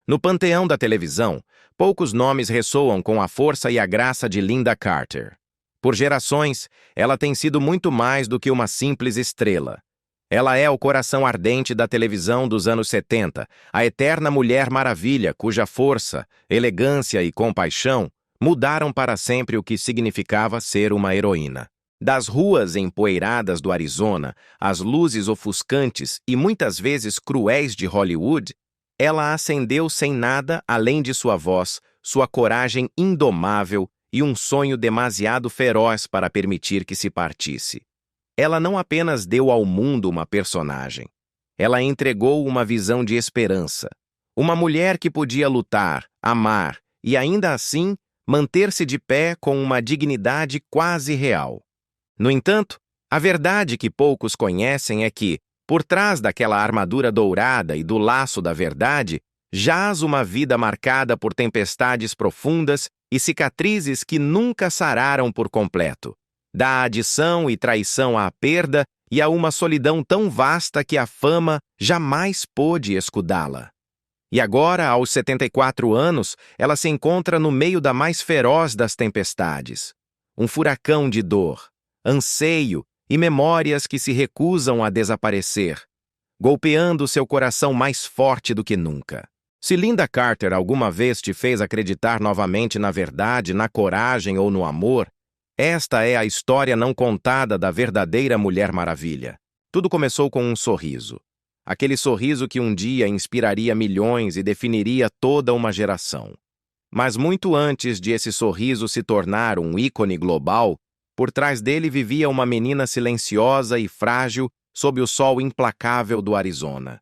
No panteão da televisão, poucos nomes ressoam com a força e a graça de Lynda Carter. Por gerações, ela tem sido muito mais do que uma simples estrela. Ela é o coração ardente da televisão dos anos 70, a eterna Mulher Maravilha cuja força, elegância e compaixão mudaram para sempre o que significava ser uma heroína. Das ruas empoeiradas do Arizona, às luzes ofuscantes e muitas vezes cruéis de Hollywood, ela ascendeu sem nada além de sua voz, sua coragem indomável e um sonho demasiado feroz para permitir que se partisse. Ela não apenas deu ao mundo uma personagem, ela entregou uma visão de esperança. Uma mulher que podia lutar, amar e ainda assim manter-se de pé com uma dignidade quase real. No entanto, a verdade que poucos conhecem é que, por trás daquela armadura dourada e do laço da verdade, jaz uma vida marcada por tempestades profundas e cicatrizes que nunca sararam por completo, da adição e traição à perda e a uma solidão tão vasta que a fama jamais pôde escudá-la. E agora, aos 74 anos, ela se encontra no meio da mais feroz das tempestades. Um furacão de dor, anseio e memórias que se recusam a desaparecer, golpeando seu coração mais forte do que nunca. Se Lynda Carter alguma vez te fez acreditar novamente na verdade, na coragem ou no amor, esta é a história não contada da verdadeira Mulher Maravilha. Tudo começou com um sorriso. Aquele sorriso que um dia inspiraria milhões e definiria toda uma geração. Mas muito antes de esse sorriso se tornar um ícone global, por trás dele vivia uma menina silenciosa e frágil sob o sol implacável do Arizona.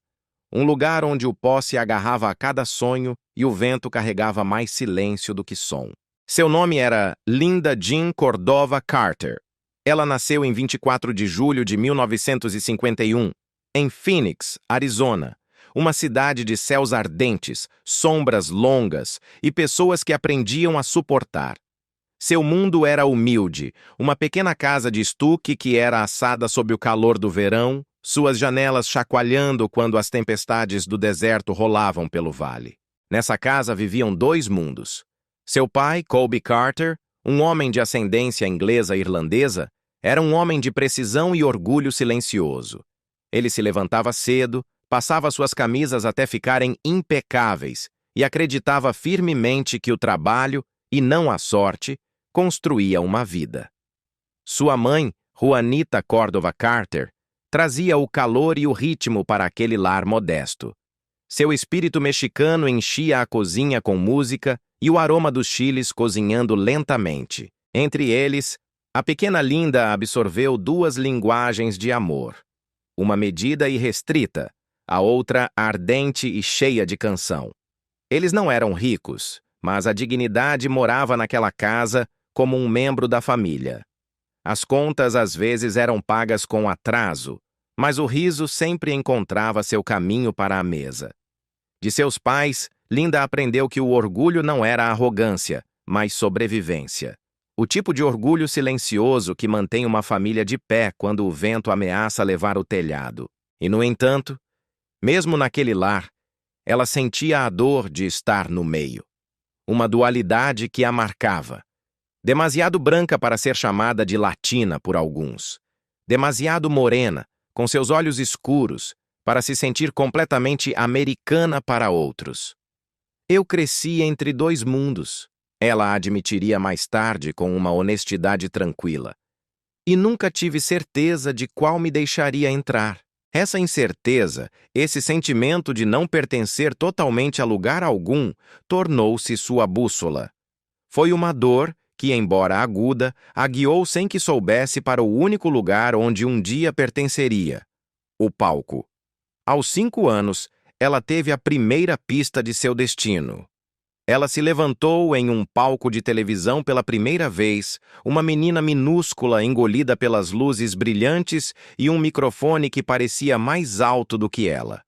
Um lugar onde o pó se agarrava a cada sonho e o vento carregava mais silêncio do que som. Seu nome era Lynda Jean Cordova Carter. Ela nasceu em 24 de julho de 1951, em Phoenix, Arizona, uma cidade de céus ardentes, sombras longas e pessoas que aprendiam a suportar. Seu mundo era humilde, uma pequena casa de estuque que era assada sob o calor do verão, suas janelas chacoalhando quando as tempestades do deserto rolavam pelo vale. Nessa casa viviam dois mundos. Seu pai, Colby Carter, um homem de ascendência inglesa e irlandesa, era um homem de precisão e orgulho silencioso. Ele se levantava cedo, passava suas camisas até ficarem impecáveis e acreditava firmemente que o trabalho, e não a sorte, construía uma vida. Sua mãe, Juanita Cordova Carter, trazia o calor e o ritmo para aquele lar modesto. Seu espírito mexicano enchia a cozinha com música e o aroma dos chiles cozinhando lentamente. Entre eles, a pequena Lynda absorveu duas linguagens de amor. Uma medida e restrita, a outra ardente e cheia de canção. Eles não eram ricos, mas a dignidade morava naquela casa como um membro da família. As contas às vezes eram pagas com atraso, mas o riso sempre encontrava seu caminho para a mesa. De seus pais, Lynda aprendeu que o orgulho não era arrogância, mas sobrevivência. O tipo de orgulho silencioso que mantém uma família de pé quando o vento ameaça levar o telhado. E, no entanto, mesmo naquele lar, ela sentia a dor de estar no meio. Uma dualidade que a marcava. Demasiado branca para ser chamada de latina por alguns. Demasiado morena, com seus olhos escuros, para se sentir completamente americana para outros. Eu cresci entre dois mundos, ela admitiria mais tarde com uma honestidade tranquila. E nunca tive certeza de qual me deixaria entrar. Essa incerteza, esse sentimento de não pertencer totalmente a lugar algum, tornou-se sua bússola. Foi uma dor que, embora aguda, a guiou sem que soubesse para o único lugar onde um dia pertenceria: o palco. Aos 5 anos, ela teve a primeira pista de seu destino. Ela se levantou em um palco de televisão pela primeira vez, uma menina minúscula engolida pelas luzes brilhantes e um microfone que parecia mais alto do que ela.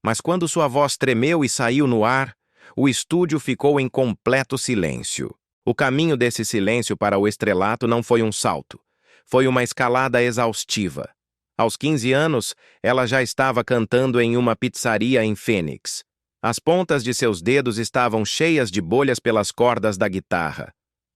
Mas quando sua voz tremeu e saiu no ar, o estúdio ficou em completo silêncio. O caminho desse silêncio para o estrelato não foi um salto. Foi uma escalada exaustiva. Aos 15 anos, ela já estava cantando em uma pizzaria em Phoenix. As pontas de seus dedos estavam cheias de bolhas pelas cordas da guitarra.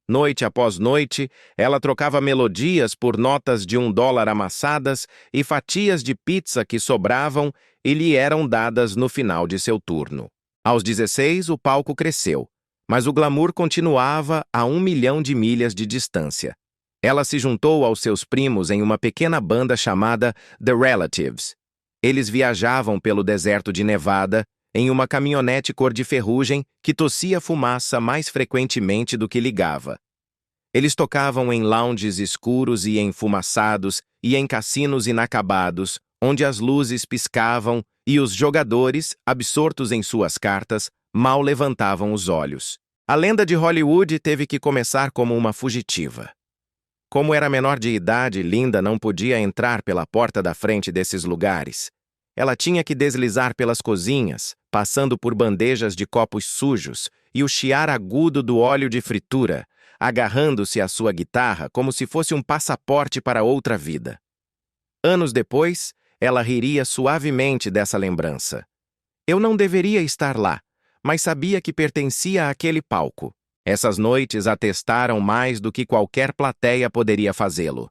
Noite após noite, ela trocava melodias por notas de $1 amassadas e fatias de pizza que sobravam e lhe eram dadas no final de seu turno. Aos 16, o palco cresceu, mas o glamour continuava a 1 milhão de milhas de distância. Ela se juntou aos seus primos em uma pequena banda chamada The Relatives. Eles viajavam pelo deserto de Nevada em uma caminhonete cor de ferrugem que tossia fumaça mais frequentemente do que ligava. Eles tocavam em lounges escuros e enfumaçados e em cassinos inacabados, onde as luzes piscavam e os jogadores, absortos em suas cartas, mal levantavam os olhos. A lenda de Hollywood teve que começar como uma fugitiva. Como era menor de idade, Linda não podia entrar pela porta da frente desses lugares. Ela tinha que deslizar pelas cozinhas, passando por bandejas de copos sujos e o chiar agudo do óleo de fritura, agarrando-se à sua guitarra como se fosse um passaporte para outra vida. Anos depois, ela riria suavemente dessa lembrança. Eu não deveria estar lá, mas sabia que pertencia àquele palco. Essas noites atestaram mais do que qualquer plateia poderia fazê-lo.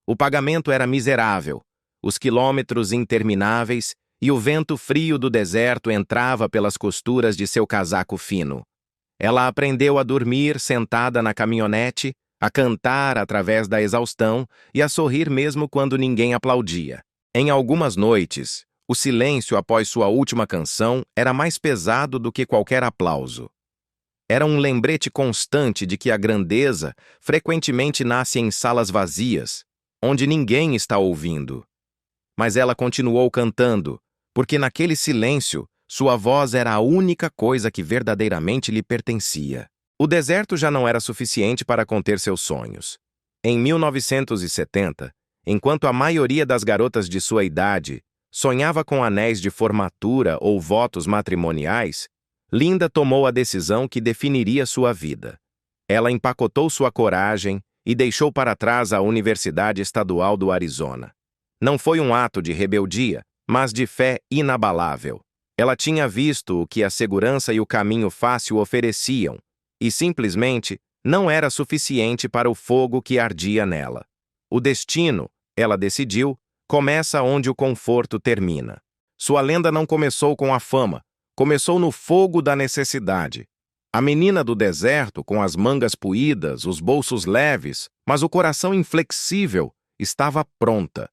O pagamento era miserável, os quilômetros intermináveis e o vento frio do deserto entrava pelas costuras de seu casaco fino. Ela aprendeu a dormir sentada na caminhonete, a cantar através da exaustão e a sorrir mesmo quando ninguém aplaudia. Em algumas noites, o silêncio após sua última canção era mais pesado do que qualquer aplauso. Era um lembrete constante de que a grandeza frequentemente nasce em salas vazias, onde ninguém está ouvindo. Mas ela continuou cantando, porque naquele silêncio, sua voz era a única coisa que verdadeiramente lhe pertencia. O deserto já não era suficiente para conter seus sonhos. Em 1970, enquanto a maioria das garotas de sua idade sonhava com anéis de formatura ou votos matrimoniais, Linda tomou a decisão que definiria sua vida. Ela empacotou sua coragem e deixou para trás a Universidade Estadual do Arizona. Não foi um ato de rebeldia, mas de fé inabalável. Ela tinha visto o que a segurança e o caminho fácil ofereciam, e simplesmente não era suficiente para o fogo que ardia nela. O destino, ela decidiu, começa onde o conforto termina. Sua lenda não começou com a fama, começou no fogo da necessidade. A menina do deserto, com as mangas puídas, os bolsos leves, mas o coração inflexível, estava pronta.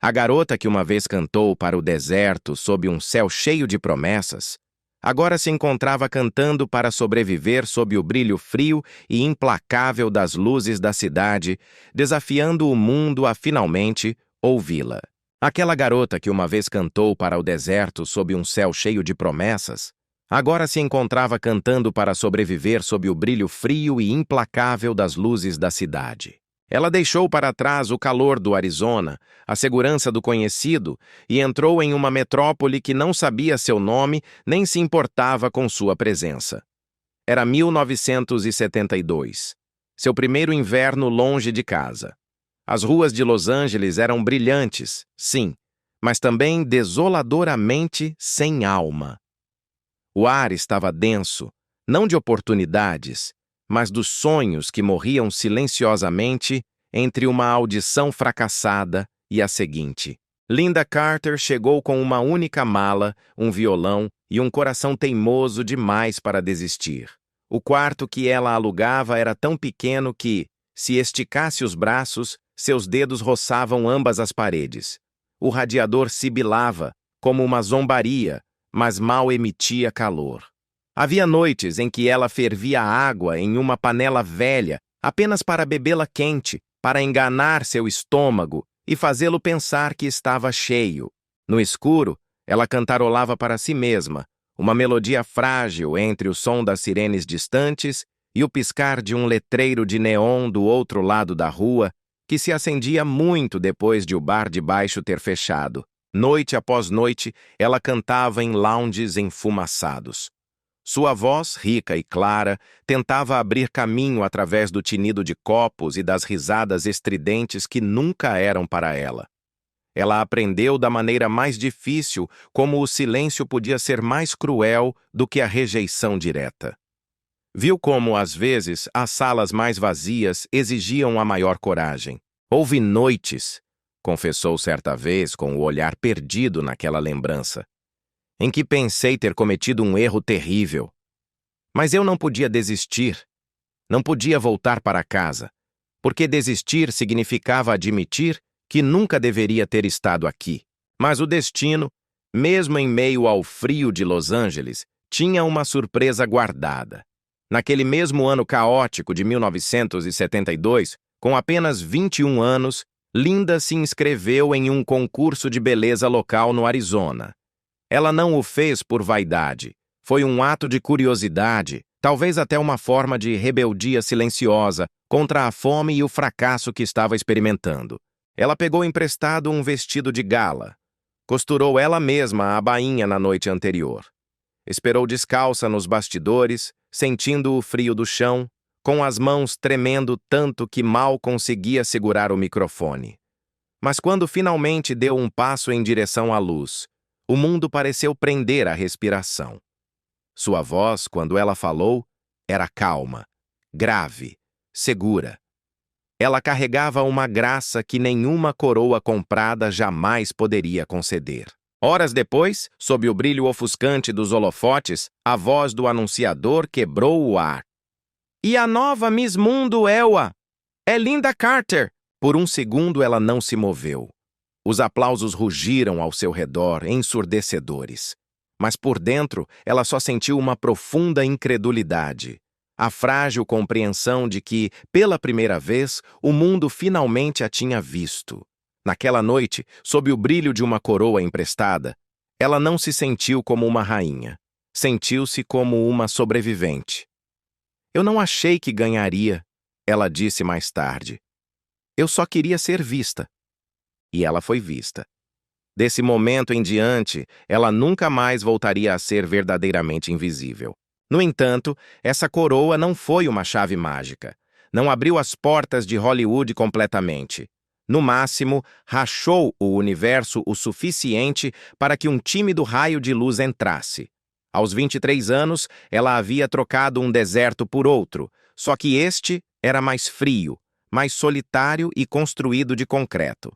A garota que uma vez cantou para o deserto sob um céu cheio de promessas, agora se encontrava cantando para sobreviver sob o brilho frio e implacável das luzes da cidade, desafiando o mundo a finalmente ouvi-la. Aquela garota que uma vez cantou para o deserto sob um céu cheio de promessas, agora se encontrava cantando para sobreviver sob o brilho frio e implacável das luzes da cidade. Ela deixou para trás o calor do Arizona, a segurança do conhecido, e entrou em uma metrópole que não sabia seu nome nem se importava com sua presença. Era 1972, seu primeiro inverno longe de casa. As ruas de Los Angeles eram brilhantes, sim, mas também desoladoramente sem alma. O ar estava denso, não de oportunidades, mas dos sonhos que morriam silenciosamente entre uma audição fracassada e a seguinte. Linda Carter chegou com uma única mala, um violão e um coração teimoso demais para desistir. O quarto que ela alugava era tão pequeno que, se esticasse os braços, seus dedos roçavam ambas as paredes. O radiador sibilava, como uma zombaria, mas mal emitia calor. Havia noites em que ela fervia água em uma panela velha, apenas para bebê-la quente, para enganar seu estômago e fazê-lo pensar que estava cheio. No escuro, ela cantarolava para si mesma, uma melodia frágil entre o som das sirenes distantes e o piscar de um letreiro de neon do outro lado da rua, que se acendia muito depois de o bar de baixo ter fechado. Noite após noite, ela cantava em lounges enfumaçados. Sua voz, rica e clara, tentava abrir caminho através do tinido de copos e das risadas estridentes que nunca eram para ela. Ela aprendeu da maneira mais difícil como o silêncio podia ser mais cruel do que a rejeição direta. Viu como, às vezes, as salas mais vazias exigiam a maior coragem. Houve noites, confessou certa vez com o olhar perdido naquela lembrança, em que pensei ter cometido um erro terrível. Mas eu não podia desistir. Não podia voltar para casa, porque desistir significava admitir que nunca deveria ter estado aqui. Mas o destino, mesmo em meio ao frio de Los Angeles, tinha uma surpresa guardada. Naquele mesmo ano caótico de 1972, com apenas 21 anos, Linda se inscreveu em um concurso de beleza local no Arizona. Ela não o fez por vaidade. Foi um ato de curiosidade, talvez até uma forma de rebeldia silenciosa contra a fome e o fracasso que estava experimentando. Ela pegou emprestado um vestido de gala. Costurou ela mesma a bainha na noite anterior. Esperou descalça nos bastidores, sentindo o frio do chão, com as mãos tremendo tanto que mal conseguia segurar o microfone. Mas quando finalmente deu um passo em direção à luz, o mundo pareceu prender a respiração. Sua voz, quando ela falou, era calma, grave, segura. Ela carregava uma graça que nenhuma coroa comprada jamais poderia conceder. Horas depois, sob o brilho ofuscante dos holofotes, a voz do anunciador quebrou o ar. E a nova Miss Mundo é Lynda Carter! Por um segundo ela não se moveu. Os aplausos rugiram ao seu redor, ensurdecedores. Mas por dentro, ela só sentiu uma profunda incredulidade. A frágil compreensão de que, pela primeira vez, o mundo finalmente a tinha visto. Naquela noite, sob o brilho de uma coroa emprestada, ela não se sentiu como uma rainha. Sentiu-se como uma sobrevivente. Eu não achei que ganharia, ela disse mais tarde. Eu só queria ser vista. E ela foi vista. Desse momento em diante, ela nunca mais voltaria a ser verdadeiramente invisível. No entanto, essa coroa não foi uma chave mágica. Não abriu as portas de Hollywood completamente. No máximo, rachou o universo o suficiente para que um tímido raio de luz entrasse. Aos 23 anos, ela havia trocado um deserto por outro, só que este era mais frio, mais solitário e construído de concreto.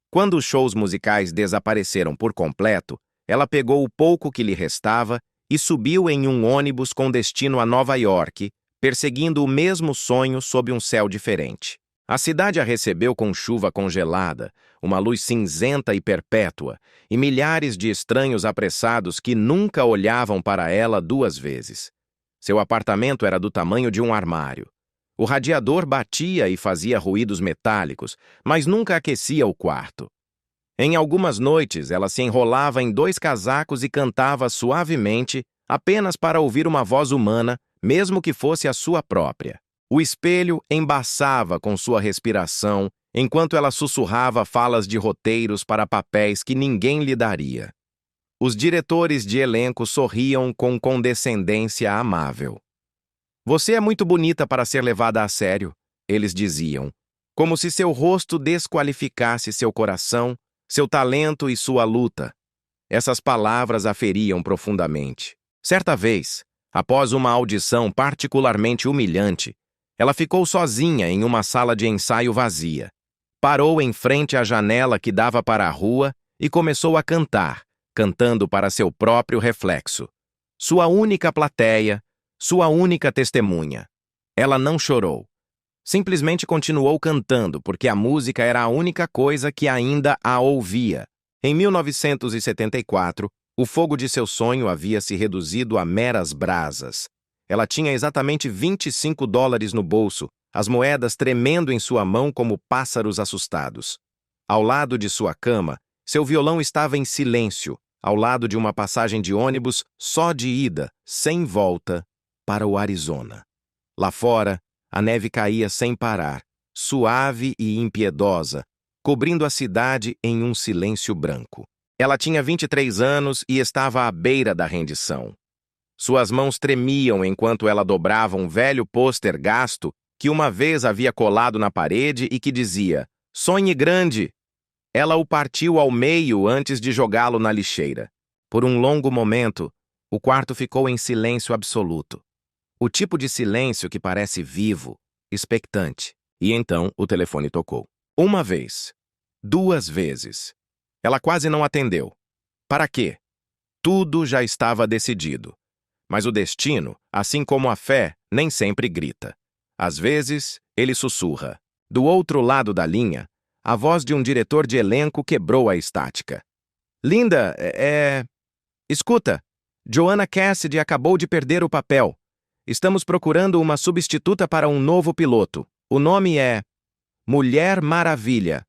Quando os shows musicais desapareceram por completo, ela pegou o pouco que lhe restava e subiu em um ônibus com destino a Nova York, perseguindo o mesmo sonho sob um céu diferente. A cidade a recebeu com chuva congelada, uma luz cinzenta e perpétua, e milhares de estranhos apressados que nunca olhavam para ela duas vezes. Seu apartamento era do tamanho de um armário. O radiador batia e fazia ruídos metálicos, mas nunca aquecia o quarto. Em algumas noites, ela se enrolava em 2 casacos e cantava suavemente, apenas para ouvir uma voz humana, mesmo que fosse a sua própria. O espelho embaçava com sua respiração, enquanto ela sussurrava falas de roteiros para papéis que ninguém lhe daria. Os diretores de elenco sorriam com condescendência amável. Você é muito bonita para ser levada a sério, eles diziam, como se seu rosto desqualificasse seu coração, seu talento e sua luta. Essas palavras a feriam profundamente. Certa vez, após uma audição particularmente humilhante, ela ficou sozinha em uma sala de ensaio vazia. Parou em frente à janela que dava para a rua e começou a cantar, cantando para seu próprio reflexo. Sua única plateia, sua única testemunha. Ela não chorou. Simplesmente continuou cantando, porque a música era a única coisa que ainda a ouvia. Em 1974, o fogo de seu sonho havia se reduzido a meras brasas. Ela tinha exatamente $25 no bolso, as moedas tremendo em sua mão como pássaros assustados. Ao lado de sua cama, seu violão estava em silêncio, ao lado de uma passagem de ônibus só de ida, sem volta, para o Arizona. Lá fora, a neve caía sem parar, suave e impiedosa, cobrindo a cidade em um silêncio branco. Ela tinha 23 anos e estava à beira da rendição. Suas mãos tremiam enquanto ela dobrava um velho pôster gasto que uma vez havia colado na parede e que dizia: "Sonhe grande". Ela o partiu ao meio antes de jogá-lo na lixeira. Por um longo momento, o quarto ficou em silêncio absoluto. O tipo de silêncio que parece vivo, expectante. E então o telefone tocou. Uma vez. 2 vezes. Ela quase não atendeu. Para quê? Tudo já estava decidido. Mas o destino, assim como a fé, nem sempre grita. Às vezes, ele sussurra. Do outro lado da linha, a voz de um diretor de elenco quebrou a estática. Linda, Escuta, Joanna Cassidy acabou de perder o papel. Estamos procurando uma substituta para um novo piloto. O nome é Mulher Maravilha.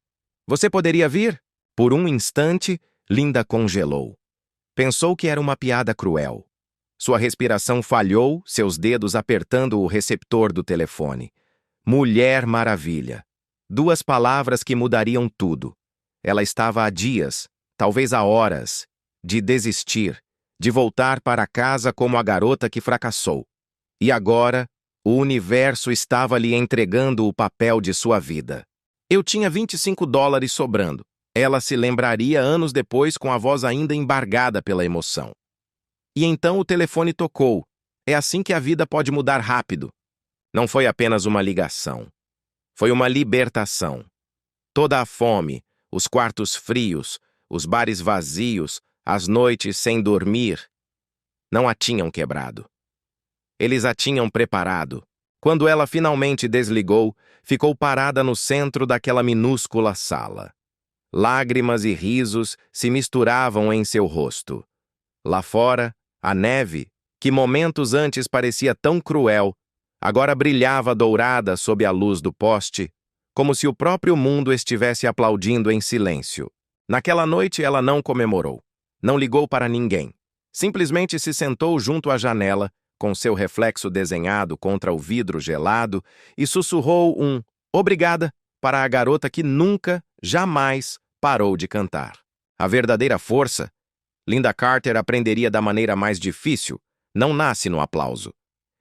Você poderia vir? Por um instante, Linda congelou. Pensou que era uma piada cruel. Sua respiração falhou, seus dedos apertando o receptor do telefone. Mulher Maravilha. 2 palavras que mudariam tudo. Ela estava há dias, talvez há horas, de desistir, de voltar para casa como a garota que fracassou. E agora, o universo estava lhe entregando o papel de sua vida. Eu tinha $25 sobrando. Ela se lembraria anos depois com a voz ainda embargada pela emoção. E então o telefone tocou. É assim que a vida pode mudar rápido. Não foi apenas uma ligação. Foi uma libertação. Toda a fome, os quartos frios, os bares vazios, as noites sem dormir, não a tinham quebrado. Eles a tinham preparado. Quando ela finalmente desligou, ficou parada no centro daquela minúscula sala. Lágrimas e risos se misturavam em seu rosto. Lá fora, a neve, que momentos antes parecia tão cruel, agora brilhava dourada sob a luz do poste, como se o próprio mundo estivesse aplaudindo em silêncio. Naquela noite ela não comemorou. Não ligou para ninguém. Simplesmente se sentou junto à janela, com seu reflexo desenhado contra o vidro gelado, e sussurrou um "obrigada" para a garota que nunca, jamais, parou de cantar. A verdadeira força, Linda Carter aprenderia da maneira mais difícil, não nasce no aplauso.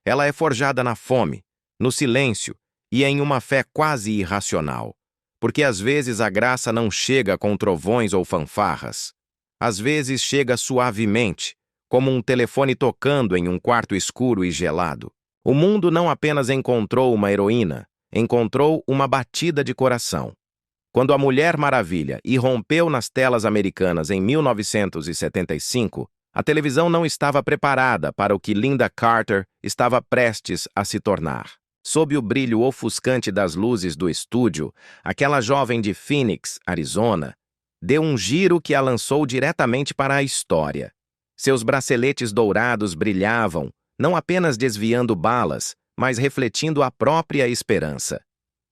Ela é forjada na fome, no silêncio e em uma fé quase irracional. Porque às vezes a graça não chega com trovões ou fanfarras. Às vezes chega suavemente, como um telefone tocando em um quarto escuro e gelado. O mundo não apenas encontrou uma heroína, encontrou uma batida de coração. Quando a Mulher Maravilha irrompeu nas telas americanas em 1975, a televisão não estava preparada para o que Linda Carter estava prestes a se tornar. Sob o brilho ofuscante das luzes do estúdio, aquela jovem de Phoenix, Arizona, deu um giro que a lançou diretamente para a história. Seus braceletes dourados brilhavam, não apenas desviando balas, mas refletindo a própria esperança.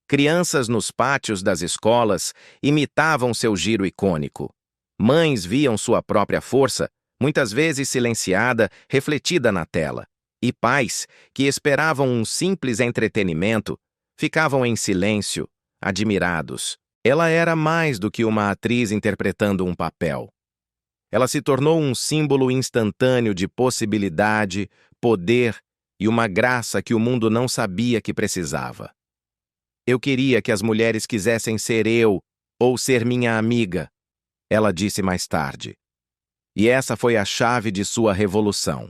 Crianças nos pátios das escolas imitavam seu giro icônico. Mães viam sua própria força, muitas vezes silenciada, refletida na tela. E pais, que esperavam um simples entretenimento, ficavam em silêncio, admirados. Ela era mais do que uma atriz interpretando um papel. Ela se tornou um símbolo instantâneo de possibilidade, poder e uma graça que o mundo não sabia que precisava. Eu queria que as mulheres quisessem ser eu ou ser minha amiga, ela disse mais tarde. E essa foi a chave de sua revolução.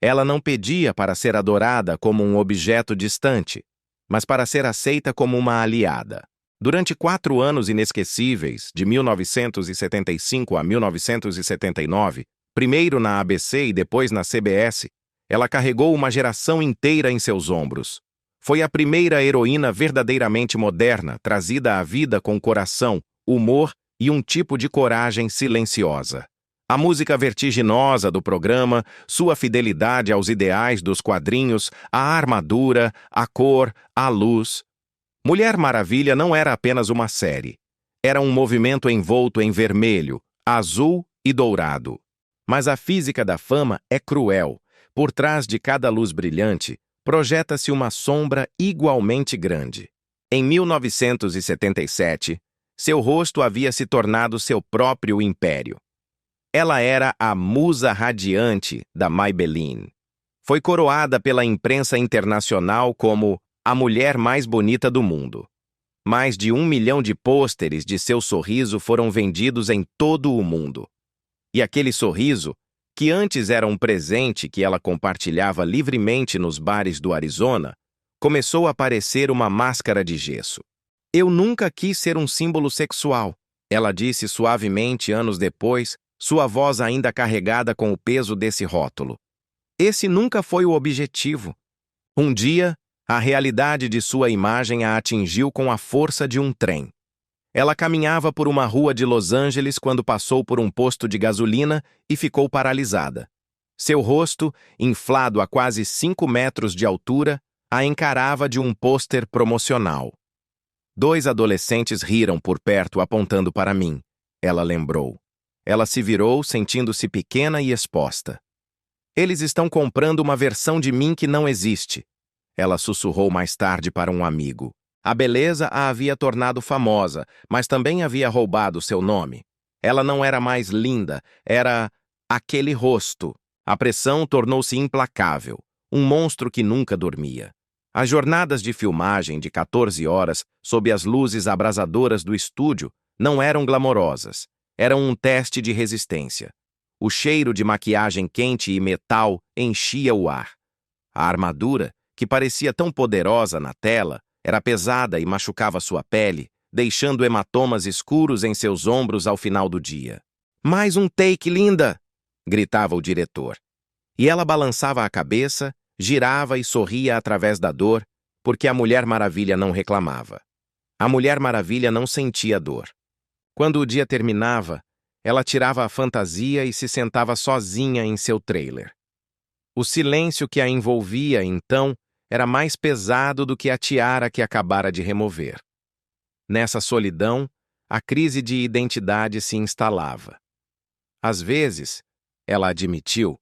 Ela não pedia para ser adorada como um objeto distante, mas para ser aceita como uma aliada. Durante 4 anos inesquecíveis, de 1975 a 1979, primeiro na ABC e depois na CBS, ela carregou uma geração inteira em seus ombros. Foi a primeira heroína verdadeiramente moderna, trazida à vida com coração, humor e um tipo de coragem silenciosa. A música vertiginosa do programa, sua fidelidade aos ideais dos quadrinhos, a armadura, a cor, a luz. Mulher Maravilha não era apenas uma série. Era um movimento envolto em vermelho, azul e dourado. Mas a física da fama é cruel. Por trás de cada luz brilhante, projeta-se uma sombra igualmente grande. Em 1977, seu rosto havia se tornado seu próprio império. Ela era a musa radiante da Maybelline. Foi coroada pela imprensa internacional como a mulher mais bonita do mundo. Mais de 1 milhão de pôsteres de seu sorriso foram vendidos em todo o mundo. E aquele sorriso, que antes era um presente que ela compartilhava livremente nos bares do Arizona, começou a parecer uma máscara de gesso. Eu nunca quis ser um símbolo sexual, ela disse suavemente anos depois, sua voz ainda carregada com o peso desse rótulo. Esse nunca foi o objetivo. Um dia, a realidade de sua imagem a atingiu com a força de um trem. Ela caminhava por uma rua de Los Angeles quando passou por um posto de gasolina e ficou paralisada. Seu rosto, inflado a quase 5 metros de altura, a encarava de um pôster promocional. 2 adolescentes riram por perto apontando para mim. Ela lembrou. Ela se virou, sentindo-se pequena e exposta. Eles estão comprando uma versão de mim que não existe. Ela sussurrou mais tarde para um amigo. A beleza a havia tornado famosa, mas também havia roubado seu nome. Ela não era mais linda, era aquele rosto. A pressão tornou-se implacável, um monstro que nunca dormia. As jornadas de filmagem de 14 horas, sob as luzes abrasadoras do estúdio, não eram glamorosas. Eram um teste de resistência. O cheiro de maquiagem quente e metal enchia o ar. A armadura, que parecia tão poderosa na tela, era pesada e machucava sua pele, deixando hematomas escuros em seus ombros ao final do dia. "Mais um take, linda!" gritava o diretor. E ela balançava a cabeça, girava e sorria através da dor, porque a Mulher Maravilha não reclamava. A Mulher Maravilha não sentia dor. Quando o dia terminava, ela tirava a fantasia e se sentava sozinha em seu trailer. O silêncio que a envolvia, então, era mais pesado do que a tiara que acabara de remover. Nessa solidão, a crise de identidade se instalava. Às vezes, ela admitiu,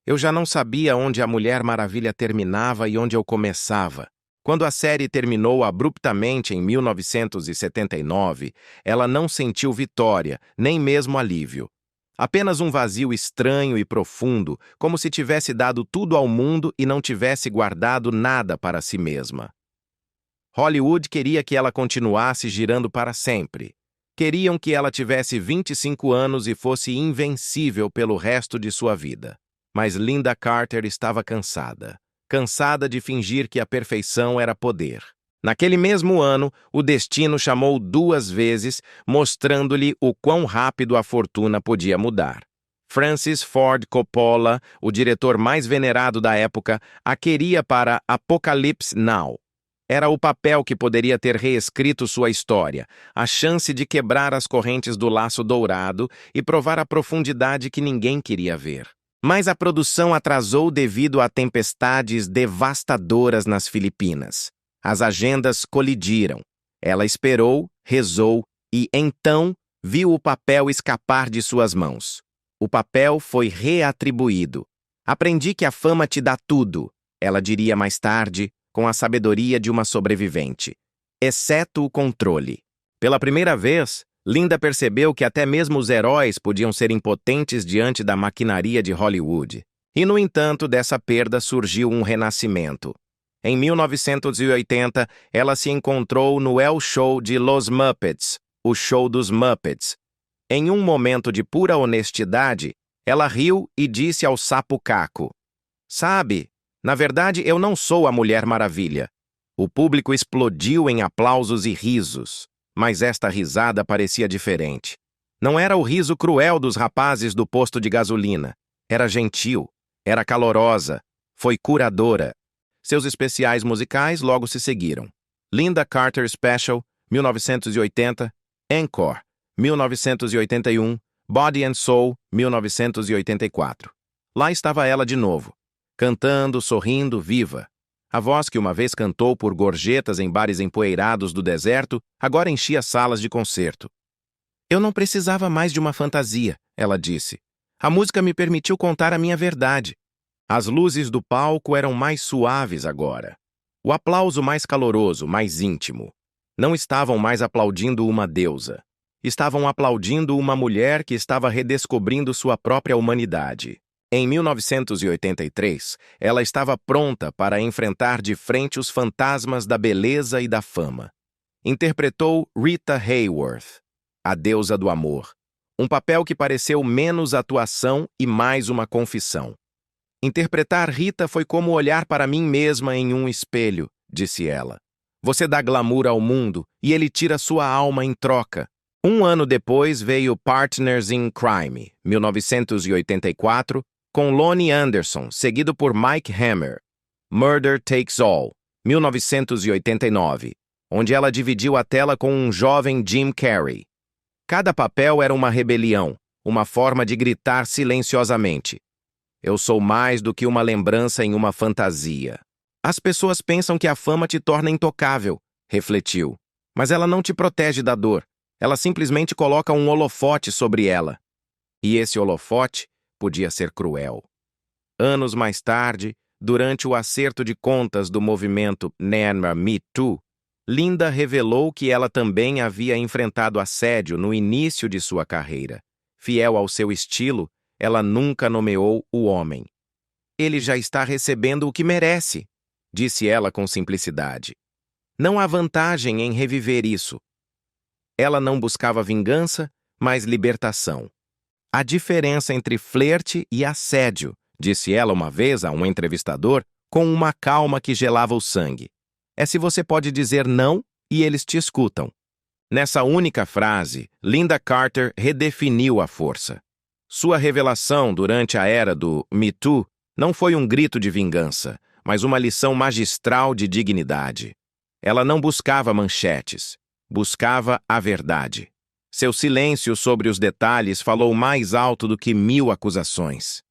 eu já não sabia onde a Mulher Maravilha terminava e onde eu começava. Quando a série terminou abruptamente em 1979, ela não sentiu vitória, nem mesmo alívio. Apenas um vazio estranho e profundo, como se tivesse dado tudo ao mundo e não tivesse guardado nada para si mesma. Hollywood queria que ela continuasse girando para sempre. Queriam que ela tivesse 25 anos e fosse invencível pelo resto de sua vida. Mas Lynda Carter estava cansada. Cansada de fingir que a perfeição era poder. Naquele mesmo ano, o destino chamou 2 vezes, mostrando-lhe o quão rápido a fortuna podia mudar. Francis Ford Coppola, o diretor mais venerado da época, a queria para Apocalypse Now. Era o papel que poderia ter reescrito sua história, a chance de quebrar as correntes do laço dourado e provar a profundidade que ninguém queria ver. Mas a produção atrasou devido a tempestades devastadoras nas Filipinas. As agendas colidiram. Ela esperou, rezou e, então, viu o papel escapar de suas mãos. O papel foi reatribuído. Aprendi que a fama te dá tudo, ela diria mais tarde, com a sabedoria de uma sobrevivente, exceto o controle. Pela primeira vez, Lynda percebeu que até mesmo os heróis podiam ser impotentes diante da maquinaria de Hollywood. E, no entanto, dessa perda surgiu um renascimento. Em 1980, ela se encontrou no El Show de Los Muppets, o show dos Muppets. Em um momento de pura honestidade, ela riu e disse ao sapo Caco, "Sabe, na verdade eu não sou a Mulher Maravilha." O público explodiu em aplausos e risos, mas esta risada parecia diferente. Não era o riso cruel dos rapazes do posto de gasolina. Era gentil, era calorosa, foi curadora. Seus especiais musicais logo se seguiram. Lynda Carter Special, 1980, Encore, 1981, Body and Soul, 1984. Lá estava ela de novo, cantando, sorrindo, viva. A voz que uma vez cantou por gorjetas em bares empoeirados do deserto, agora enchia salas de concerto. "Eu não precisava mais de uma fantasia", ela disse. "A música me permitiu contar a minha verdade." As luzes do palco eram mais suaves agora. O aplauso mais caloroso, mais íntimo. Não estavam mais aplaudindo uma deusa. Estavam aplaudindo uma mulher que estava redescobrindo sua própria humanidade. Em 1983, ela estava pronta para enfrentar de frente os fantasmas da beleza e da fama. interpretou Rita Hayworth, a deusa do amor, um papel que pareceu menos atuação e mais uma confissão. Interpretar Rita foi como olhar para mim mesma em um espelho, disse ela. Você dá glamour ao mundo e ele tira sua alma em troca. Um ano depois veio Partners in Crime, 1984, com Lonnie Anderson, seguido por Mike Hammer. Murder Takes All, 1989, onde ela dividiu a tela com um jovem Jim Carrey. Cada papel era uma rebelião, uma forma de gritar silenciosamente. Eu sou mais do que uma lembrança em uma fantasia. As pessoas pensam que a fama te torna intocável, refletiu. Mas ela não te protege da dor. Ela simplesmente coloca um holofote sobre ela. E esse holofote podia ser cruel. Anos mais tarde, durante o acerto de contas do movimento Neymar Me Too, Linda revelou que ela também havia enfrentado assédio no início de sua carreira. Fiel ao seu estilo, ela nunca nomeou o homem. Ele já está recebendo o que merece, disse ela com simplicidade. Não há vantagem em reviver isso. Ela não buscava vingança, mas libertação. A diferença entre flerte e assédio, disse ela uma vez a um entrevistador, com uma calma que gelava o sangue. É se você pode dizer não e eles te escutam. Nessa única frase, Lynda Carter redefiniu a força. Sua revelação durante a era do Me Too não foi um grito de vingança, mas uma lição magistral de dignidade. Ela não buscava manchetes, buscava a verdade. Seu silêncio sobre os detalhes falou mais alto do que 1000 acusações.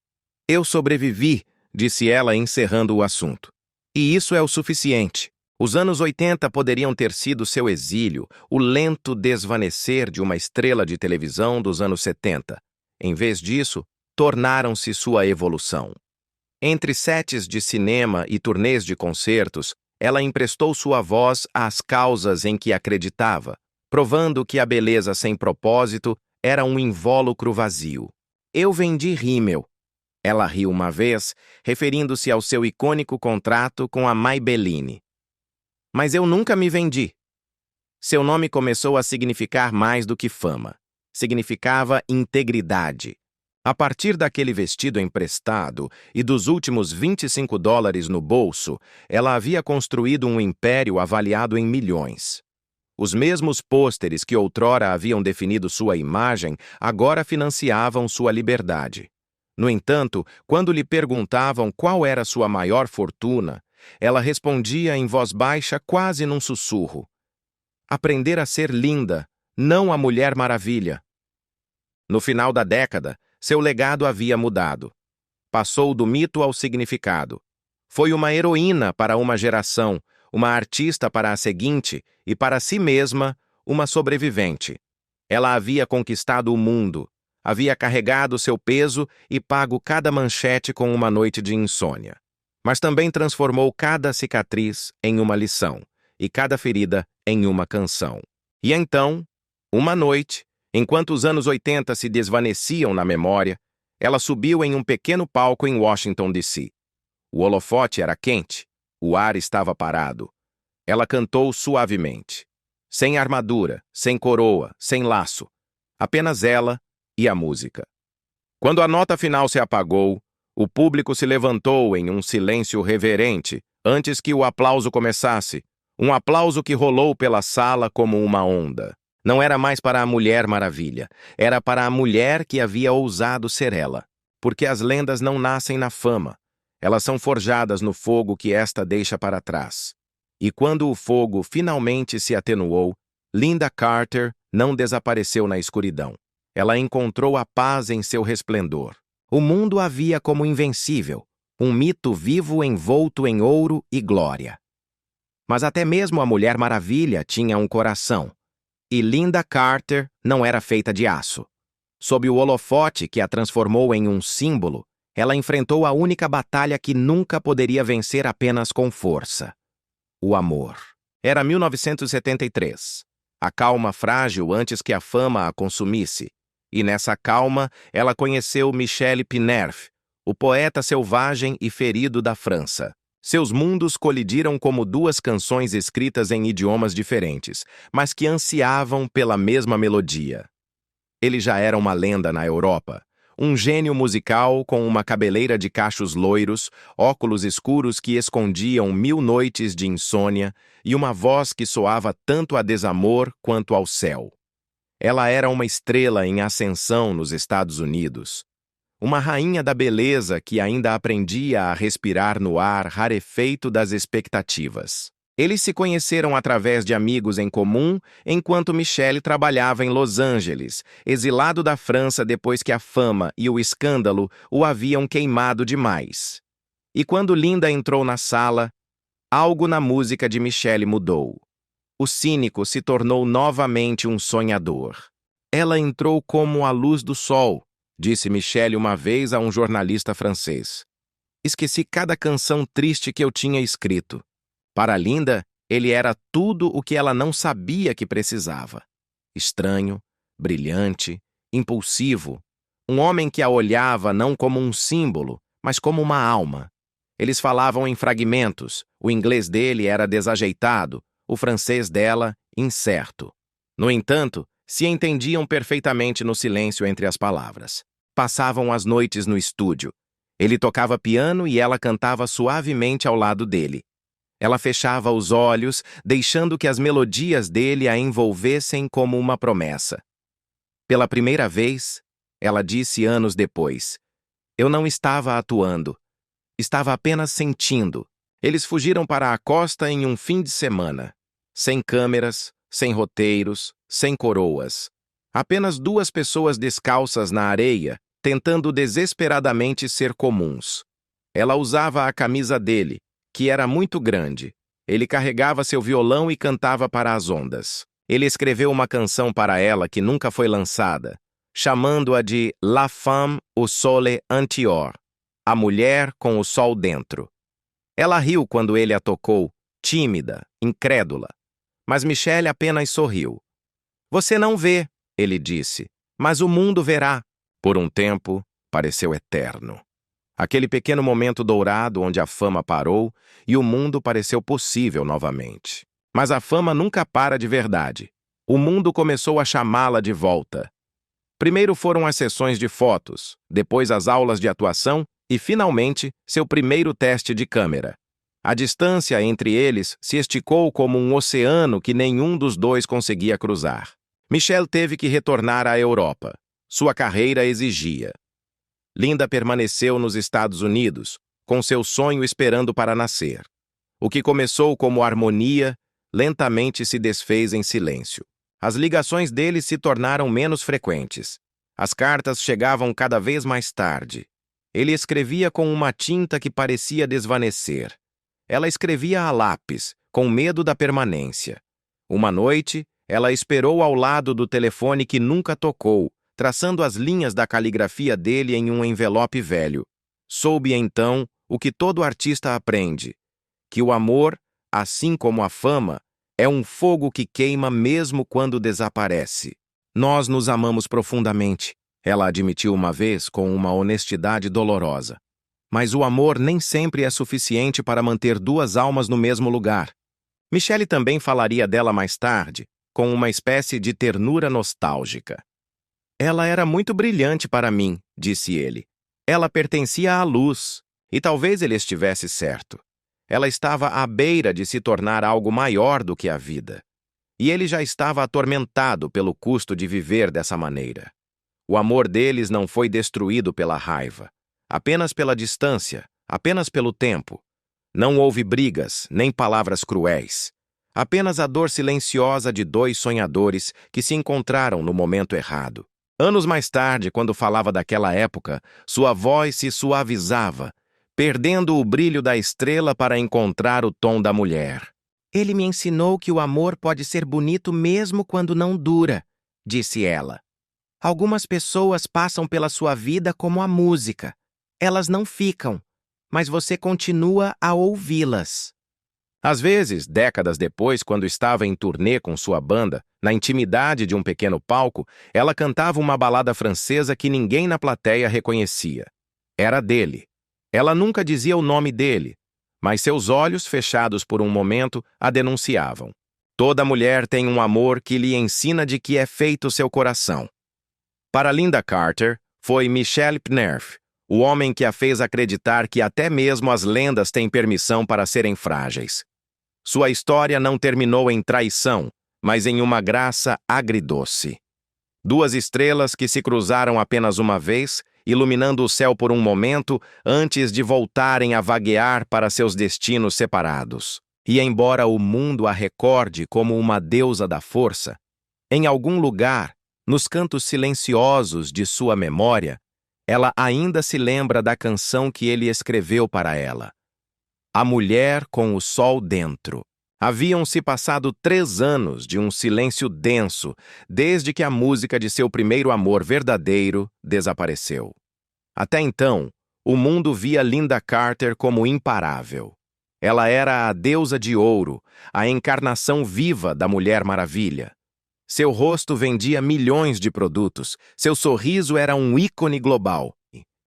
Eu sobrevivi, disse ela encerrando o assunto. E isso é o suficiente. Os anos 80 poderiam ter sido seu exílio, o lento desvanecer de uma estrela de televisão dos anos 70. Em vez disso, tornaram-se sua evolução. Entre sets de cinema e turnês de concertos, ela emprestou sua voz às causas em que acreditava, provando que a beleza sem propósito era um invólucro vazio. Eu vendi rímel. Ela riu uma vez, referindo-se ao seu icônico contrato com a Maybelline. Mas eu nunca me vendi. Seu nome começou a significar mais do que fama. Significava integridade. A partir daquele vestido emprestado e dos últimos $25 no bolso, ela havia construído um império avaliado em milhões. Os mesmos pôsteres que outrora haviam definido sua imagem, agora financiavam sua liberdade. No entanto, quando lhe perguntavam qual era sua maior fortuna, ela respondia em voz baixa, quase num sussurro. Aprender a ser linda, não a Mulher Maravilha. No final da década, seu legado havia mudado. Passou do mito ao significado. Foi uma heroína para uma geração, uma artista para a seguinte e para si mesma, uma sobrevivente. Ela havia conquistado o mundo, havia carregado seu peso e pago cada manchete com uma noite de insônia. Mas também transformou cada cicatriz em uma lição e cada ferida em uma canção. E então, uma noite, enquanto os anos 80 se desvaneciam na memória, ela subiu em um pequeno palco em Washington, D.C. O holofote era quente, o ar estava parado. Ela cantou suavemente. Sem armadura, sem coroa, sem laço. Apenas ela e a música. Quando a nota final se apagou, o público se levantou em um silêncio reverente antes que o aplauso começasse, um aplauso que rolou pela sala como uma onda. Não era mais para a Mulher Maravilha, era para a mulher que havia ousado ser ela. Porque as lendas não nascem na fama, elas são forjadas no fogo que esta deixa para trás. E quando o fogo finalmente se atenuou, Lynda Carter não desapareceu na escuridão. Ela encontrou a paz em seu resplendor. O mundo a via como invencível, um mito vivo envolto em ouro e glória. Mas até mesmo a Mulher Maravilha tinha um coração. E Lynda Carter não era feita de aço. Sob o holofote que a transformou em um símbolo, ela enfrentou a única batalha que nunca poderia vencer apenas com força. O amor. Era 1973. A calma frágil antes que a fama a consumisse. E nessa calma, ela conheceu Michel Pinerf, o poeta selvagem e ferido da França. Seus mundos colidiram como duas canções escritas em idiomas diferentes, mas que ansiavam pela mesma melodia. Ele já era uma lenda na Europa, um gênio musical com uma cabeleira de cachos loiros, óculos escuros que escondiam 1000 noites de insônia e uma voz que soava tanto a desamor quanto ao céu. Ela era uma estrela em ascensão nos Estados Unidos. Uma rainha da beleza que ainda aprendia a respirar no ar rarefeito das expectativas. Eles se conheceram através de amigos em comum, enquanto Michelle trabalhava em Los Angeles, exilado da França depois que a fama e o escândalo o haviam queimado demais. E quando Linda entrou na sala, algo na música de Michelle mudou. O cínico se tornou novamente um sonhador. Ela entrou como a luz do sol, disse Michelle uma vez a um jornalista francês. Esqueci cada canção triste que eu tinha escrito. Para Linda, ele era tudo o que ela não sabia que precisava. Estranho, brilhante, impulsivo. Um homem que a olhava não como um símbolo, mas como uma alma. Eles falavam em fragmentos, o inglês dele era desajeitado, o francês dela, incerto. No entanto, se entendiam perfeitamente no silêncio entre as palavras. Passavam as noites no estúdio. Ele tocava piano e ela cantava suavemente ao lado dele. Ela fechava os olhos, deixando que as melodias dele a envolvessem como uma promessa. Pela primeira vez, ela disse anos depois, eu não estava atuando. Estava apenas sentindo. Eles fugiram para a costa em um fim de semana. Sem câmeras, sem roteiros, sem coroas. Apenas duas pessoas descalças na areia, tentando desesperadamente ser comuns. Ela usava a camisa dele, que era muito grande. Ele carregava seu violão e cantava para as ondas. Ele escreveu uma canção para ela que nunca foi lançada, chamando-a de La Femme au Sole Entior, a mulher com o sol dentro. Ela riu quando ele a tocou, tímida, incrédula. Mas Michelle apenas sorriu. Você não vê, ele disse, mas o mundo verá. Por um tempo, pareceu eterno. Aquele pequeno momento dourado onde a fama parou e o mundo pareceu possível novamente. Mas a fama nunca para de verdade. O mundo começou a chamá-la de volta. Primeiro foram as sessões de fotos, depois as aulas de atuação e, finalmente, seu primeiro teste de câmera. A distância entre eles se esticou como um oceano que nenhum dos dois conseguia cruzar. Michelle teve que retornar à Europa. Sua carreira exigia. Linda permaneceu nos Estados Unidos, com seu sonho esperando para nascer. O que começou como harmonia, lentamente se desfez em silêncio. As ligações deles se tornaram menos frequentes. As cartas chegavam cada vez mais tarde. Ele escrevia com uma tinta que parecia desvanecer. Ela escrevia a lápis, com medo da permanência. Uma noite, ela esperou ao lado do telefone que nunca tocou, traçando as linhas da caligrafia dele em um envelope velho. Soube então o que todo artista aprende, que o amor, assim como a fama, é um fogo que queima mesmo quando desaparece. Nós nos amamos profundamente, ela admitiu uma vez com uma honestidade dolorosa. Mas o amor nem sempre é suficiente para manter duas almas no mesmo lugar. Michelle também falaria dela mais tarde, com uma espécie de ternura nostálgica. Ela era muito brilhante para mim, disse ele. Ela pertencia à luz, e talvez ele estivesse certo. Ela estava à beira de se tornar algo maior do que a vida. E ele já estava atormentado pelo custo de viver dessa maneira. O amor deles não foi destruído pela raiva, apenas pela distância, apenas pelo tempo. Não houve brigas, nem palavras cruéis. Apenas a dor silenciosa de dois sonhadores que se encontraram no momento errado. Anos mais tarde, quando falava daquela época, sua voz se suavizava, perdendo o brilho da estrela para encontrar o tom da mulher. Ele me ensinou que o amor pode ser bonito mesmo quando não dura, disse ela. Algumas pessoas passam pela sua vida como a música. Elas não ficam, mas você continua a ouvi-las. Às vezes, décadas depois, quando estava em turnê com sua banda, na intimidade de um pequeno palco, ela cantava uma balada francesa que ninguém na plateia reconhecia. Era dele. Ela nunca dizia o nome dele, mas seus olhos, fechados por um momento, a denunciavam. Toda mulher tem um amor que lhe ensina de que é feito seu coração. Para Lynda Carter, foi Michel Pnerf, o homem que a fez acreditar que até mesmo as lendas têm permissão para serem frágeis. Sua história não terminou em traição, mas em uma graça agridoce. Duas estrelas que se cruzaram apenas uma vez, iluminando o céu por um momento antes de voltarem a vaguear para seus destinos separados. E embora o mundo a recorde como uma deusa da força, em algum lugar, nos cantos silenciosos de sua memória, ela ainda se lembra da canção que ele escreveu para ela. A Mulher com o Sol Dentro. Haviam-se passado 3 anos de um silêncio denso desde que a música de seu primeiro amor verdadeiro desapareceu. Até então, o mundo via Lynda Carter como imparável. Ela era a deusa de ouro, a encarnação viva da Mulher Maravilha. Seu rosto vendia milhões de produtos, seu sorriso era um ícone global.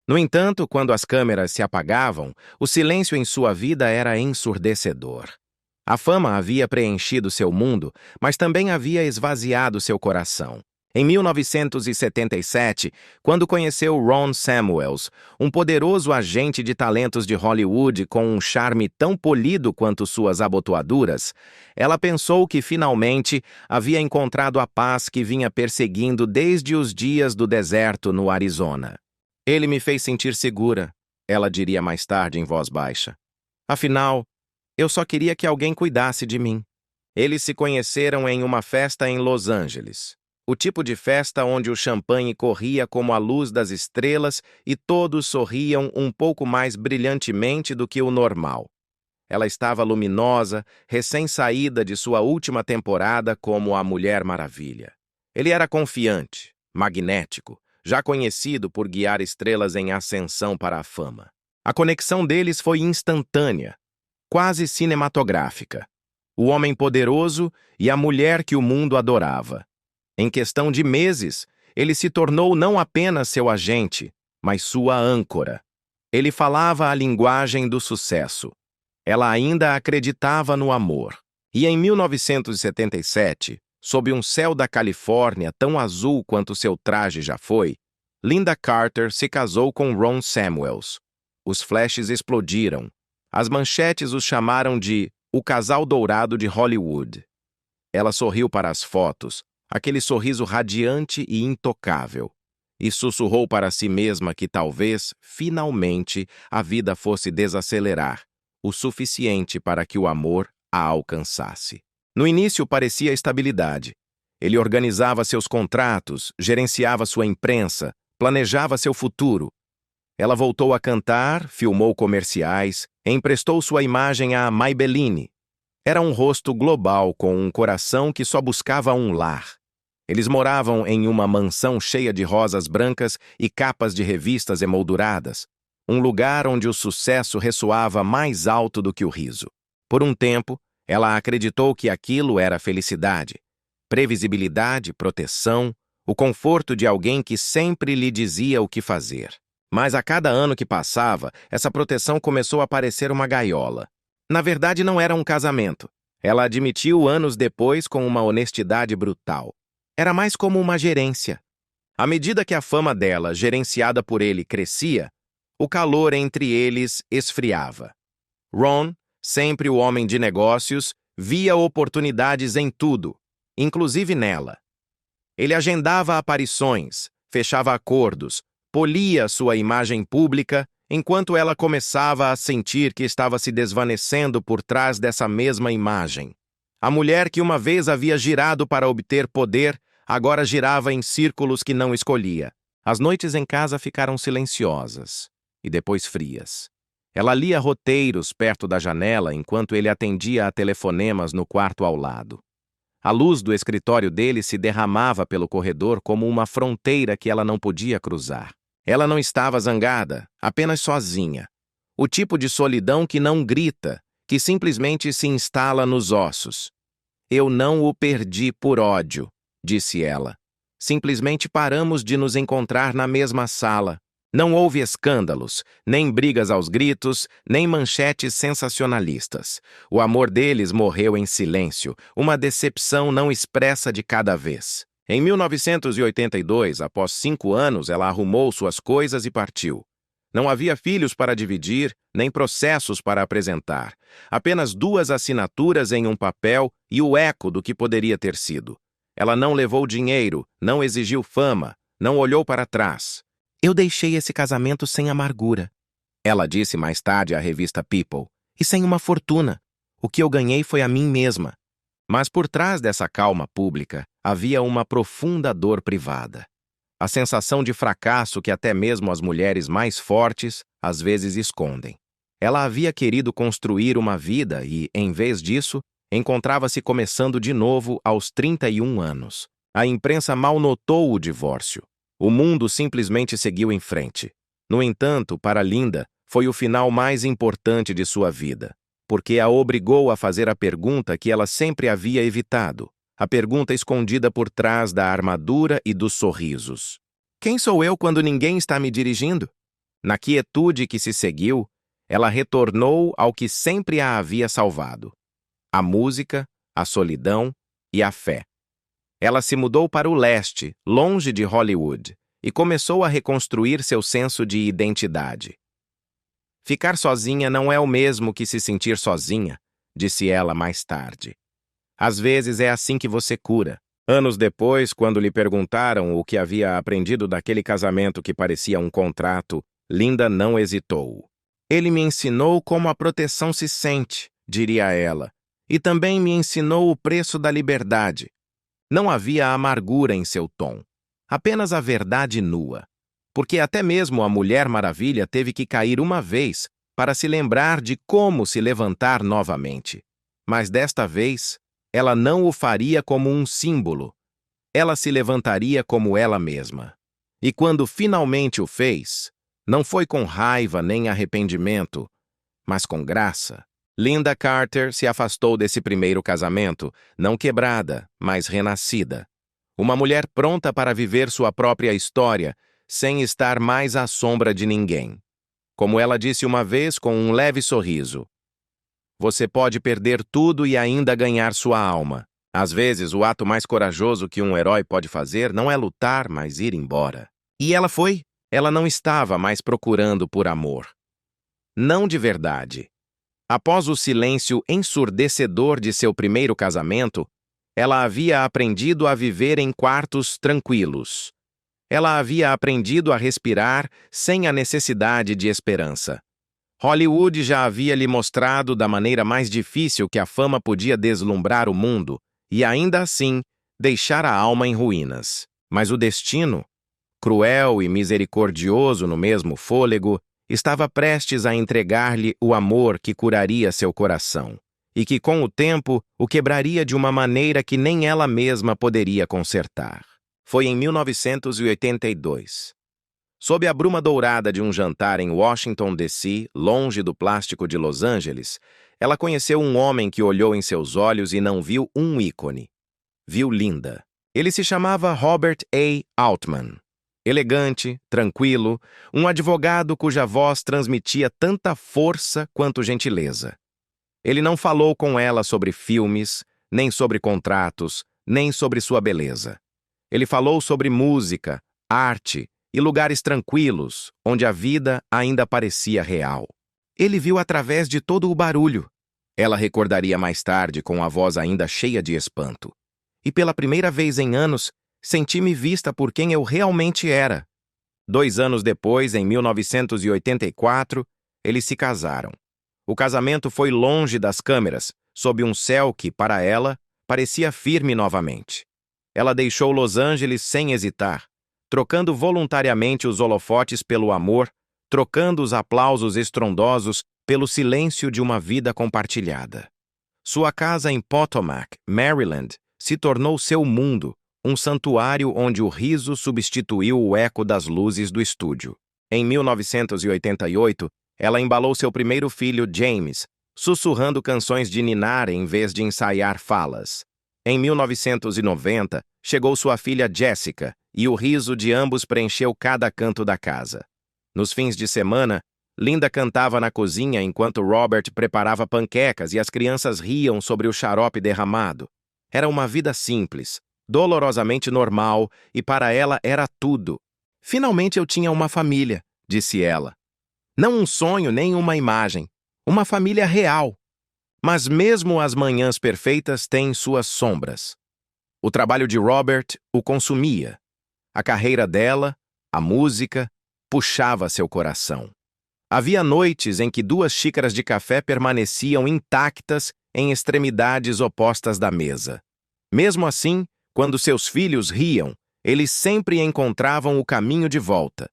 No entanto, quando as câmeras se apagavam, o silêncio em sua vida era ensurdecedor. A fama havia preenchido seu mundo, mas também havia esvaziado seu coração. Em 1977, quando conheceu Ron Samuels, um poderoso agente de talentos de Hollywood com um charme tão polido quanto suas abotoaduras, ela pensou que finalmente havia encontrado a paz que vinha perseguindo desde os dias do deserto no Arizona. Ele me fez sentir segura, ela diria mais tarde em voz baixa. Afinal, eu só queria que alguém cuidasse de mim. Eles se conheceram em uma festa em Los Angeles. O tipo de festa onde o champanhe corria como a luz das estrelas e todos sorriam um pouco mais brilhantemente do que o normal. Ela estava luminosa, recém-saída de sua última temporada como a Mulher Maravilha. Ele era confiante, magnético, já conhecido por guiar estrelas em ascensão para a fama. A conexão deles foi instantânea, quase cinematográfica. O homem poderoso e a mulher que o mundo adorava. Em questão de meses, ele se tornou não apenas seu agente, mas sua âncora. Ele falava a linguagem do sucesso. Ela ainda acreditava no amor. E em 1977, sob um céu da Califórnia tão azul quanto seu traje já foi, Lynda Carter se casou com Ron Samuels. Os flashes explodiram. As manchetes os chamaram de o casal dourado de Hollywood. Ela sorriu para as fotos, aquele sorriso radiante e intocável, e sussurrou para si mesma que talvez, finalmente, a vida fosse desacelerar, o suficiente para que o amor a alcançasse. No início parecia estabilidade. Ele organizava seus contratos, gerenciava sua imprensa, planejava seu futuro. Ela voltou a cantar, filmou comerciais, emprestou sua imagem a Maybelline. Era um rosto global com um coração que só buscava um lar. Eles moravam em uma mansão cheia de rosas brancas e capas de revistas emolduradas, um lugar onde o sucesso ressoava mais alto do que o riso. Por um tempo, ela acreditou que aquilo era felicidade, previsibilidade, proteção, o conforto de alguém que sempre lhe dizia o que fazer. Mas a cada ano que passava, essa proteção começou a parecer uma gaiola. Na verdade, não era um casamento. Ela admitiu anos depois com uma honestidade brutal. Era mais como uma gerência. À medida que a fama dela, gerenciada por ele, crescia, o calor entre eles esfriava. Ron, sempre o homem de negócios, via oportunidades em tudo, inclusive nela. Ele agendava aparições, fechava acordos, polia sua imagem pública, enquanto ela começava a sentir que estava se desvanecendo por trás dessa mesma imagem. A mulher que uma vez havia girado para obter poder, agora girava em círculos que não escolhia. As noites em casa ficaram silenciosas e depois frias. Ela lia roteiros perto da janela enquanto ele atendia a telefonemas no quarto ao lado. A luz do escritório dele se derramava pelo corredor como uma fronteira que ela não podia cruzar. Ela não estava zangada, apenas sozinha. O tipo de solidão que não grita, que simplesmente se instala nos ossos. Eu não o perdi por ódio, disse ela. Simplesmente paramos de nos encontrar na mesma sala. Não houve escândalos, nem brigas aos gritos, nem manchetes sensacionalistas. O amor deles morreu em silêncio, uma decepção não expressa de cada vez. Em 1982, após 5 anos, ela arrumou suas coisas e partiu. Não havia filhos para dividir, nem processos para apresentar. Apenas 2 assinaturas em um papel e o eco do que poderia ter sido. Ela não levou dinheiro, não exigiu fama, não olhou para trás. Eu deixei esse casamento sem amargura, ela disse mais tarde à revista People, e sem uma fortuna. O que eu ganhei foi a mim mesma. Mas por trás dessa calma pública havia uma profunda dor privada. A sensação de fracasso que até mesmo as mulheres mais fortes às vezes escondem. Ela havia querido construir uma vida e, em vez disso, encontrava-se começando de novo aos 31 anos. A imprensa mal notou o divórcio. O mundo simplesmente seguiu em frente. No entanto, para Linda, foi o final mais importante de sua vida, porque a obrigou a fazer a pergunta que ela sempre havia evitado, a pergunta escondida por trás da armadura e dos sorrisos. Quem sou eu quando ninguém está me dirigindo? Na quietude que se seguiu, ela retornou ao que sempre a havia salvado: a música, a solidão e a fé. Ela se mudou para o leste, longe de Hollywood, e começou a reconstruir seu senso de identidade. Ficar sozinha não é o mesmo que se sentir sozinha, disse ela mais tarde. Às vezes é assim que você cura. Anos depois, quando lhe perguntaram o que havia aprendido daquele casamento que parecia um contrato, Linda não hesitou. Ele me ensinou como a proteção se sente, diria ela, e também me ensinou o preço da liberdade. Não havia amargura em seu tom, apenas a verdade nua, porque até mesmo a Mulher Maravilha teve que cair uma vez para se lembrar de como se levantar novamente. Mas desta vez, ela não o faria como um símbolo. Ela se levantaria como ela mesma. E quando finalmente o fez, não foi com raiva nem arrependimento, mas com graça. Linda Carter se afastou desse primeiro casamento, não quebrada, mas renascida. Uma mulher pronta para viver sua própria história, sem estar mais à sombra de ninguém. Como ela disse uma vez com um leve sorriso: você pode perder tudo e ainda ganhar sua alma. Às vezes, o ato mais corajoso que um herói pode fazer não é lutar, mas ir embora. E ela foi. Ela não estava mais procurando por amor. Não de verdade. Após o silêncio ensurdecedor de seu primeiro casamento, ela havia aprendido a viver em quartos tranquilos. Ela havia aprendido a respirar sem a necessidade de esperança. Hollywood já havia lhe mostrado da maneira mais difícil que a fama podia deslumbrar o mundo e, ainda assim, deixar a alma em ruínas. Mas o destino, cruel e misericordioso no mesmo fôlego, estava prestes a entregar-lhe o amor que curaria seu coração, e que, com o tempo, o quebraria de uma maneira que nem ela mesma poderia consertar. Foi em 1982. Sob a bruma dourada de um jantar em Washington, D.C., longe do plástico de Los Angeles, ela conheceu um homem que olhou em seus olhos e não viu um ícone. Viu Linda. Ele se chamava Robert A. Altman. Elegante, tranquilo, um advogado cuja voz transmitia tanta força quanto gentileza. Ele não falou com ela sobre filmes, nem sobre contratos, nem sobre sua beleza. Ele falou sobre música, arte e lugares tranquilos, onde a vida ainda parecia real. Ele viu através de todo o barulho. Ela recordaria mais tarde com a voz ainda cheia de espanto. E pela primeira vez em anos, senti-me vista por quem eu realmente era. 2 anos depois, em 1984, eles se casaram. O casamento foi longe das câmeras, sob um céu que, para ela, parecia firme novamente. Ela deixou Los Angeles sem hesitar, trocando voluntariamente os holofotes pelo amor, trocando os aplausos estrondosos pelo silêncio de uma vida compartilhada. Sua casa em Potomac, Maryland, se tornou seu mundo, um santuário onde o riso substituiu o eco das luzes do estúdio. Em 1988, ela embalou seu primeiro filho, James, sussurrando canções de ninar em vez de ensaiar falas. Em 1990, chegou sua filha Jessica, e o riso de ambos preencheu cada canto da casa. Nos fins de semana, Linda cantava na cozinha enquanto Robert preparava panquecas e as crianças riam sobre o xarope derramado. Era uma vida simples, dolorosamente normal, e para ela era tudo. Finalmente eu tinha uma família, disse ela. Não um sonho nem uma imagem. Uma família real. Mas mesmo as manhãs perfeitas têm suas sombras. O trabalho de Robert o consumia. A carreira dela, a música, puxava seu coração. Havia noites em que 2 xícaras de café permaneciam intactas em extremidades opostas da mesa. Mesmo assim, quando seus filhos riam, eles sempre encontravam o caminho de volta.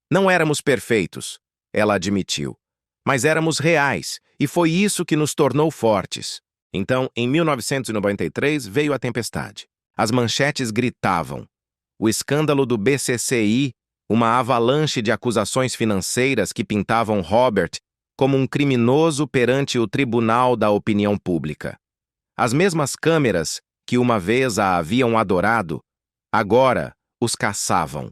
Não éramos perfeitos, ela admitiu, mas éramos reais, e foi isso que nos tornou fortes. Então, em 1993, veio a tempestade. As manchetes gritavam. O escândalo do BCCI, uma avalanche de acusações financeiras que pintavam Robert como um criminoso perante o tribunal da opinião pública. As mesmas câmeras que uma vez a haviam adorado, agora os caçavam.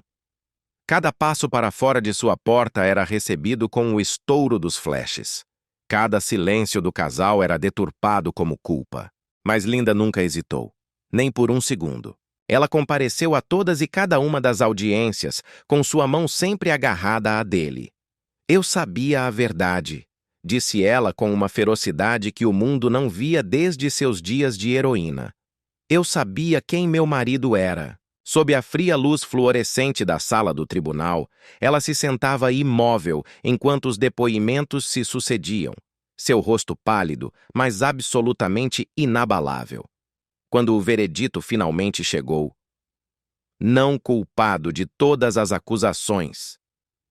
Cada passo para fora de sua porta era recebido com o estouro dos flashes. Cada silêncio do casal era deturpado como culpa. Mas Linda nunca hesitou, nem por um segundo. Ela compareceu a todas e cada uma das audiências, com sua mão sempre agarrada à dele. Eu sabia a verdade, disse ela com uma ferocidade que o mundo não via desde seus dias de heroína. Eu sabia quem meu marido era. Sob a fria luz fluorescente da sala do tribunal, ela se sentava imóvel enquanto os depoimentos se sucediam. Seu rosto pálido, mas absolutamente inabalável. Quando o veredito finalmente chegou, não culpado de todas as acusações.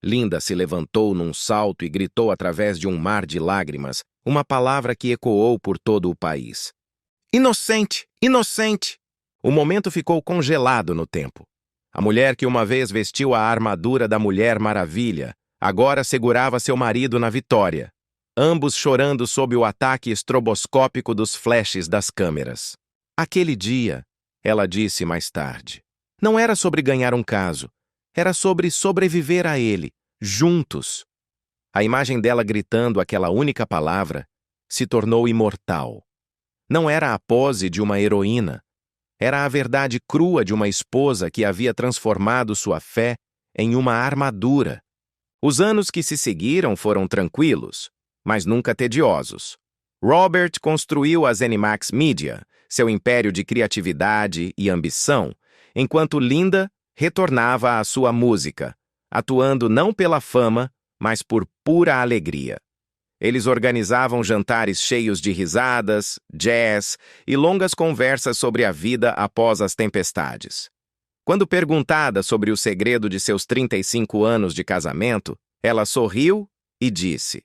Linda se levantou num salto e gritou através de um mar de lágrimas uma palavra que ecoou por todo o país. Inocente! Inocente! O momento ficou congelado no tempo. A mulher que uma vez vestiu a armadura da Mulher Maravilha, agora segurava seu marido na vitória, ambos chorando sob o ataque estroboscópico dos flashes das câmeras. Aquele dia, ela disse mais tarde, não era sobre ganhar um caso, era sobre sobreviver a ele, juntos. A imagem dela gritando aquela única palavra se tornou imortal. Não era a pose de uma heroína, era a verdade crua de uma esposa que havia transformado sua fé em uma armadura. Os anos que se seguiram foram tranquilos, mas nunca tediosos. Robert construiu a ZeniMax Media, seu império de criatividade e ambição, enquanto Linda retornava à sua música, atuando não pela fama, mas por pura alegria. Eles organizavam jantares cheios de risadas, jazz e longas conversas sobre a vida após as tempestades. Quando perguntada sobre o segredo de seus 35 anos de casamento, ela sorriu e disse: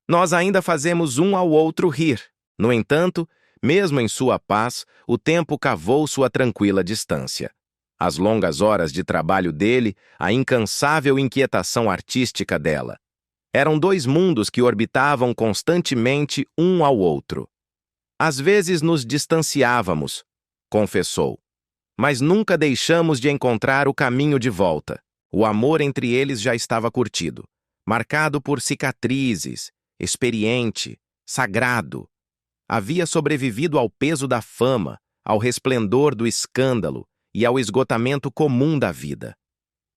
"Nós ainda fazemos um ao outro rir." No entanto, mesmo em sua paz, o tempo cavou sua tranquila distância. As longas horas de trabalho dele, a incansável inquietação artística dela. Eram 2 mundos que orbitavam constantemente um ao outro. Às vezes nos distanciávamos, confessou, mas nunca deixamos de encontrar o caminho de volta. O amor entre eles já estava curtido, marcado por cicatrizes, experiente, sagrado. Havia sobrevivido ao peso da fama, ao resplendor do escândalo e ao esgotamento comum da vida.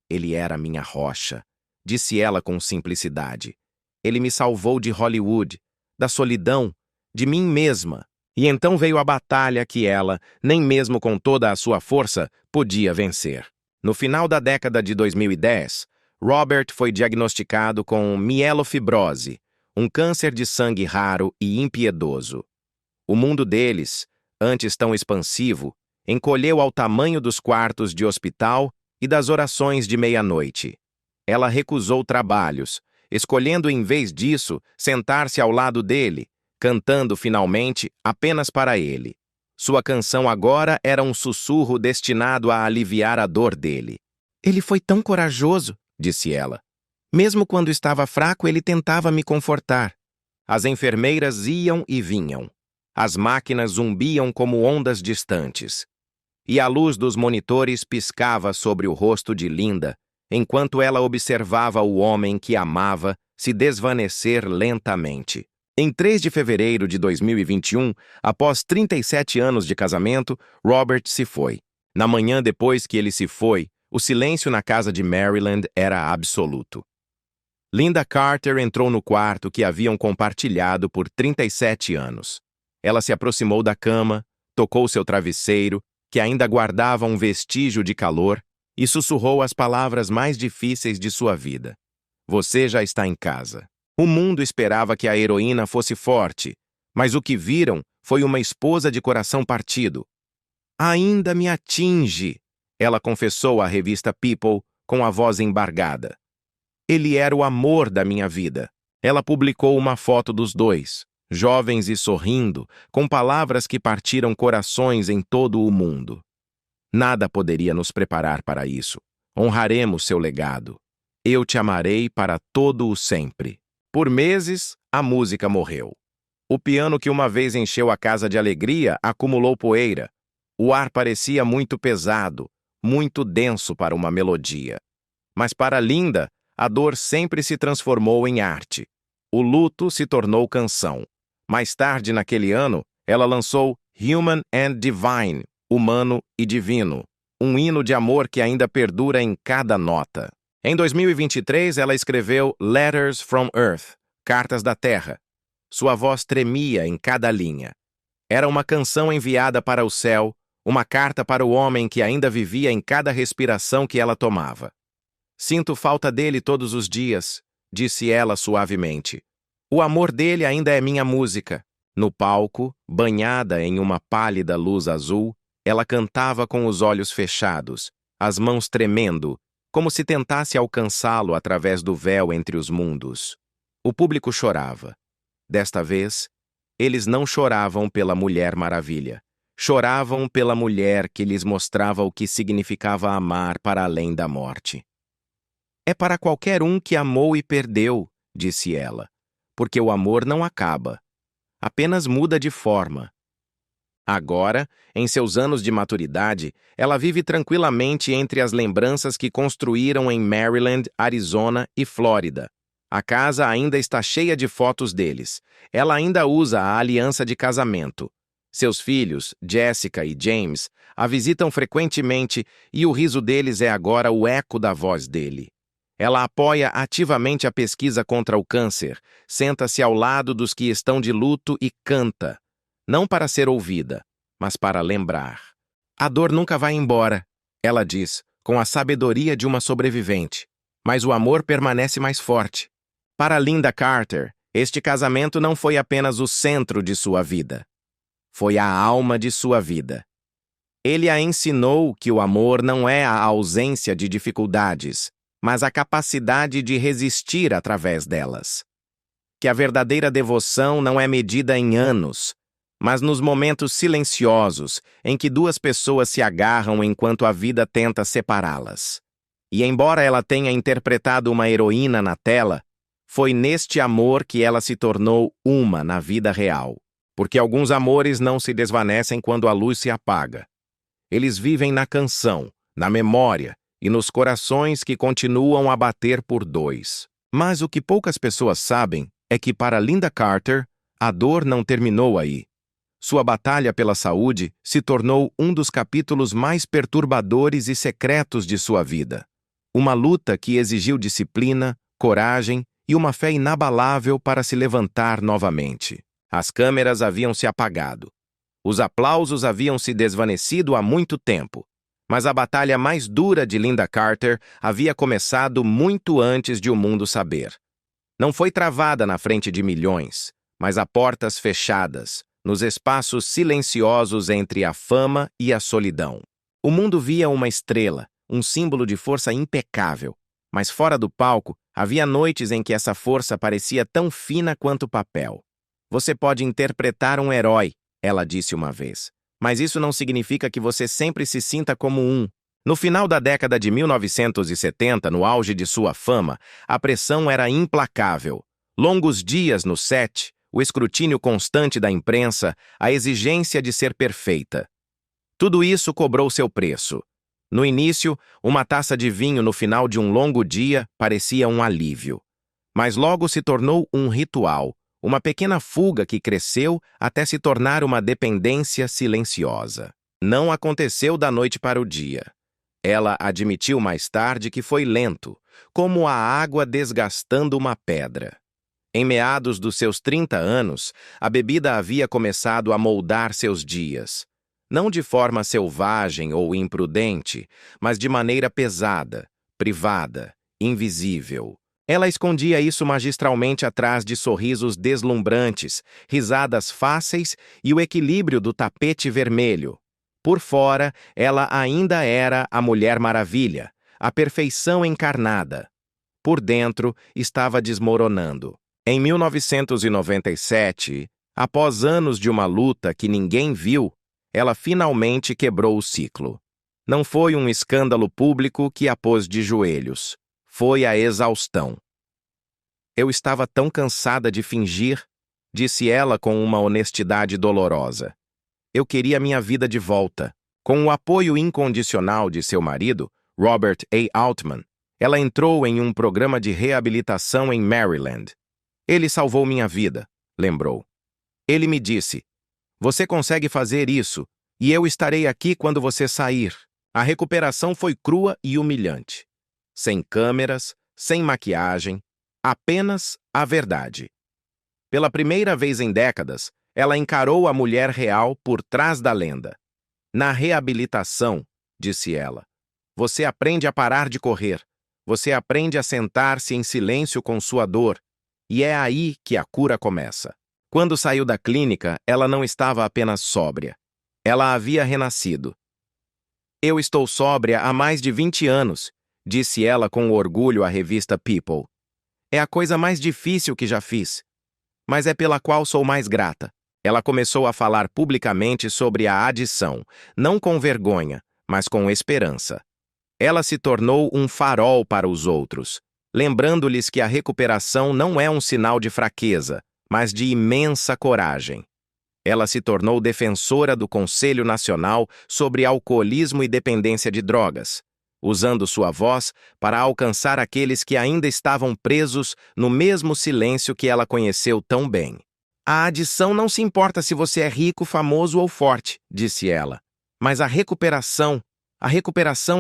Ele era minha rocha, disse ela com simplicidade. Ele me salvou de Hollywood, da solidão, de mim mesma. E então veio a batalha que ela, nem mesmo com toda a sua força, podia vencer. No final da década de 2010, Robert foi diagnosticado com mielofibrose, um câncer de sangue raro e impiedoso. O mundo deles, antes tão expansivo, encolheu ao tamanho dos quartos de hospital e das orações de meia-noite. Ela recusou trabalhos, escolhendo em vez disso sentar-se ao lado dele, cantando finalmente apenas para ele. Sua canção agora era um sussurro destinado a aliviar a dor dele. Ele foi tão corajoso, disse ela. Mesmo quando estava fraco, ele tentava me confortar. As enfermeiras iam e vinham. As máquinas zumbiam como ondas distantes. E a luz dos monitores piscava sobre o rosto de Linda, enquanto ela observava o homem que amava se desvanecer lentamente. Em 3 de fevereiro de 2021, após 37 anos de casamento, Robert se foi. Na manhã depois que ele se foi, o silêncio na casa de Maryland era absoluto. Lynda Carter entrou no quarto que haviam compartilhado por 37 anos. Ela se aproximou da cama, tocou seu travesseiro, que ainda guardava um vestígio de calor, e sussurrou as palavras mais difíceis de sua vida. Você já está em casa. O mundo esperava que a heroína fosse forte, mas o que viram foi uma esposa de coração partido. Ainda me atinge, ela confessou à revista People com a voz embargada. Ele era o amor da minha vida. Ela publicou uma foto dos dois, jovens e sorrindo, com palavras que partiram corações em todo o mundo. Nada poderia nos preparar para isso. Honraremos seu legado. Eu te amarei para todo o sempre. Por meses, a música morreu. O piano que uma vez encheu a casa de alegria acumulou poeira. O ar parecia muito pesado, muito denso para uma melodia. Mas para Lynda, a dor sempre se transformou em arte. O luto se tornou canção. Mais tarde naquele ano, ela lançou Human and Divine, Humano e Divino, um hino de amor que ainda perdura em cada nota. Em 2023, ela escreveu Letters from Earth, Cartas da Terra. Sua voz tremia em cada linha. Era uma canção enviada para o céu, uma carta para o homem que ainda vivia em cada respiração que ela tomava. Sinto falta dele todos os dias, disse ela suavemente. O amor dele ainda é minha música. No palco, banhada em uma pálida luz azul, ela cantava com os olhos fechados, as mãos tremendo, como se tentasse alcançá-lo através do véu entre os mundos. O público chorava. Desta vez, eles não choravam pela Mulher Maravilha. Choravam pela mulher que lhes mostrava o que significava amar para além da morte. É para qualquer um que amou e perdeu, disse ela, porque o amor não acaba, apenas muda de forma. Agora, em seus anos de maturidade, ela vive tranquilamente entre as lembranças que construíram em Maryland, Arizona e Flórida. A casa ainda está cheia de fotos deles. Ela ainda usa a aliança de casamento. Seus filhos, Jessica e James, a visitam frequentemente e o riso deles é agora o eco da voz dele. Ela apoia ativamente a pesquisa contra o câncer, senta-se ao lado dos que estão de luto e canta, não para ser ouvida, mas para lembrar. A dor nunca vai embora, ela diz, com a sabedoria de uma sobrevivente, mas o amor permanece mais forte. Para Lynda Carter, este casamento não foi apenas o centro de sua vida. Foi a alma de sua vida. Ele a ensinou que o amor não é a ausência de dificuldades, mas a capacidade de resistir através delas. Que a verdadeira devoção não é medida em anos, mas nos momentos silenciosos em que duas pessoas se agarram enquanto a vida tenta separá-las. E embora ela tenha interpretado uma heroína na tela, foi neste amor que ela se tornou uma na vida real. Porque alguns amores não se desvanecem quando a luz se apaga. Eles vivem na canção, na memória e nos corações que continuam a bater por dois. Mas o que poucas pessoas sabem é que para Lynda Carter, a dor não terminou aí. Sua batalha pela saúde se tornou um dos capítulos mais perturbadores e secretos de sua vida. Uma luta que exigiu disciplina, coragem e uma fé inabalável para se levantar novamente. As câmeras haviam se apagado. Os aplausos haviam se desvanecido há muito tempo. Mas a batalha mais dura de Lynda Carter havia começado muito antes de o mundo saber. Não foi travada na frente de milhões, mas a portas fechadas, nos espaços silenciosos entre a fama e a solidão. O mundo via uma estrela, um símbolo de força impecável, mas fora do palco havia noites em que essa força parecia tão fina quanto papel. Você pode interpretar um herói, ela disse uma vez, mas isso não significa que você sempre se sinta como um. No final da década de 1970, no auge de sua fama, a pressão era implacável. Longos dias no set, o escrutínio constante da imprensa, a exigência de ser perfeita. Tudo isso cobrou seu preço. No início, uma taça de vinho no final de um longo dia parecia um alívio. Mas logo se tornou um ritual, uma pequena fuga que cresceu até se tornar uma dependência silenciosa. Não aconteceu da noite para o dia. Ela admitiu mais tarde que foi lento, como a água desgastando uma pedra. Em meados dos seus 30 anos, a bebida havia começado a moldar seus dias. Não de forma selvagem ou imprudente, mas de maneira pesada, privada, invisível. Ela escondia isso magistralmente atrás de sorrisos deslumbrantes, risadas fáceis e o equilíbrio do tapete vermelho. Por fora, ela ainda era a Mulher Maravilha, a perfeição encarnada. Por dentro, estava desmoronando. Em 1997, após anos de uma luta que ninguém viu, ela finalmente quebrou o ciclo. Não foi um escândalo público que a pôs de joelhos. Foi a exaustão. Eu estava tão cansada de fingir, disse ela com uma honestidade dolorosa. Eu queria minha vida de volta. Com o apoio incondicional de seu marido, Robert A. Altman, ela entrou em um programa de reabilitação em Maryland. Ele salvou minha vida, lembrou. Ele me disse, você consegue fazer isso, e eu estarei aqui quando você sair. A recuperação foi crua e humilhante. Sem câmeras, sem maquiagem, apenas a verdade. Pela primeira vez em décadas, ela encarou a mulher real por trás da lenda. Na reabilitação, disse ela, você aprende a parar de correr. Você aprende a sentar-se em silêncio com sua dor. E é aí que a cura começa. Quando saiu da clínica, ela não estava apenas sóbria. Ela havia renascido. Eu estou sóbria há mais de 20 anos, disse ela com orgulho à revista People. É a coisa mais difícil que já fiz, mas é pela qual sou mais grata. Ela começou a falar publicamente sobre a adição, não com vergonha, mas com esperança. Ela se tornou um farol para os outros, lembrando-lhes que a recuperação não é um sinal de fraqueza, mas de imensa coragem. Ela se tornou defensora do Conselho Nacional sobre Alcoolismo e Dependência de Drogas, usando sua voz para alcançar aqueles que ainda estavam presos no mesmo silêncio que ela conheceu tão bem. A adição não se importa se você é rico, famoso ou forte, disse ela. Mas a recuperação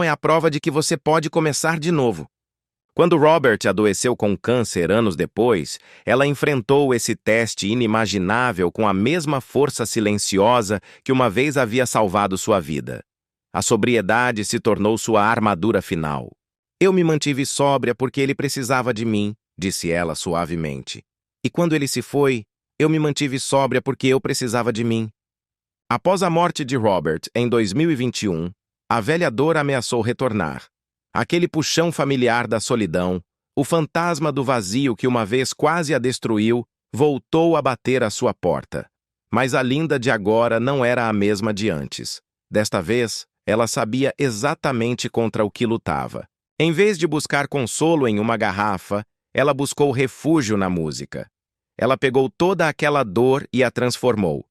é a prova de que você pode começar de novo. Quando Robert adoeceu com câncer anos depois, ela enfrentou esse teste inimaginável com a mesma força silenciosa que uma vez havia salvado sua vida. A sobriedade se tornou sua armadura final. Eu me mantive sóbria porque ele precisava de mim, disse ela suavemente. E quando ele se foi, eu me mantive sóbria porque eu precisava de mim. Após a morte de Robert, em 2021, a velha dor ameaçou retornar. Aquele puxão familiar da solidão, o fantasma do vazio que uma vez quase a destruiu, voltou a bater à sua porta. Mas a Linda de agora não era a mesma de antes. Desta vez, ela sabia exatamente contra o que lutava. Em vez de buscar consolo em uma garrafa, ela buscou refúgio na música. Ela pegou toda aquela dor e a transformou.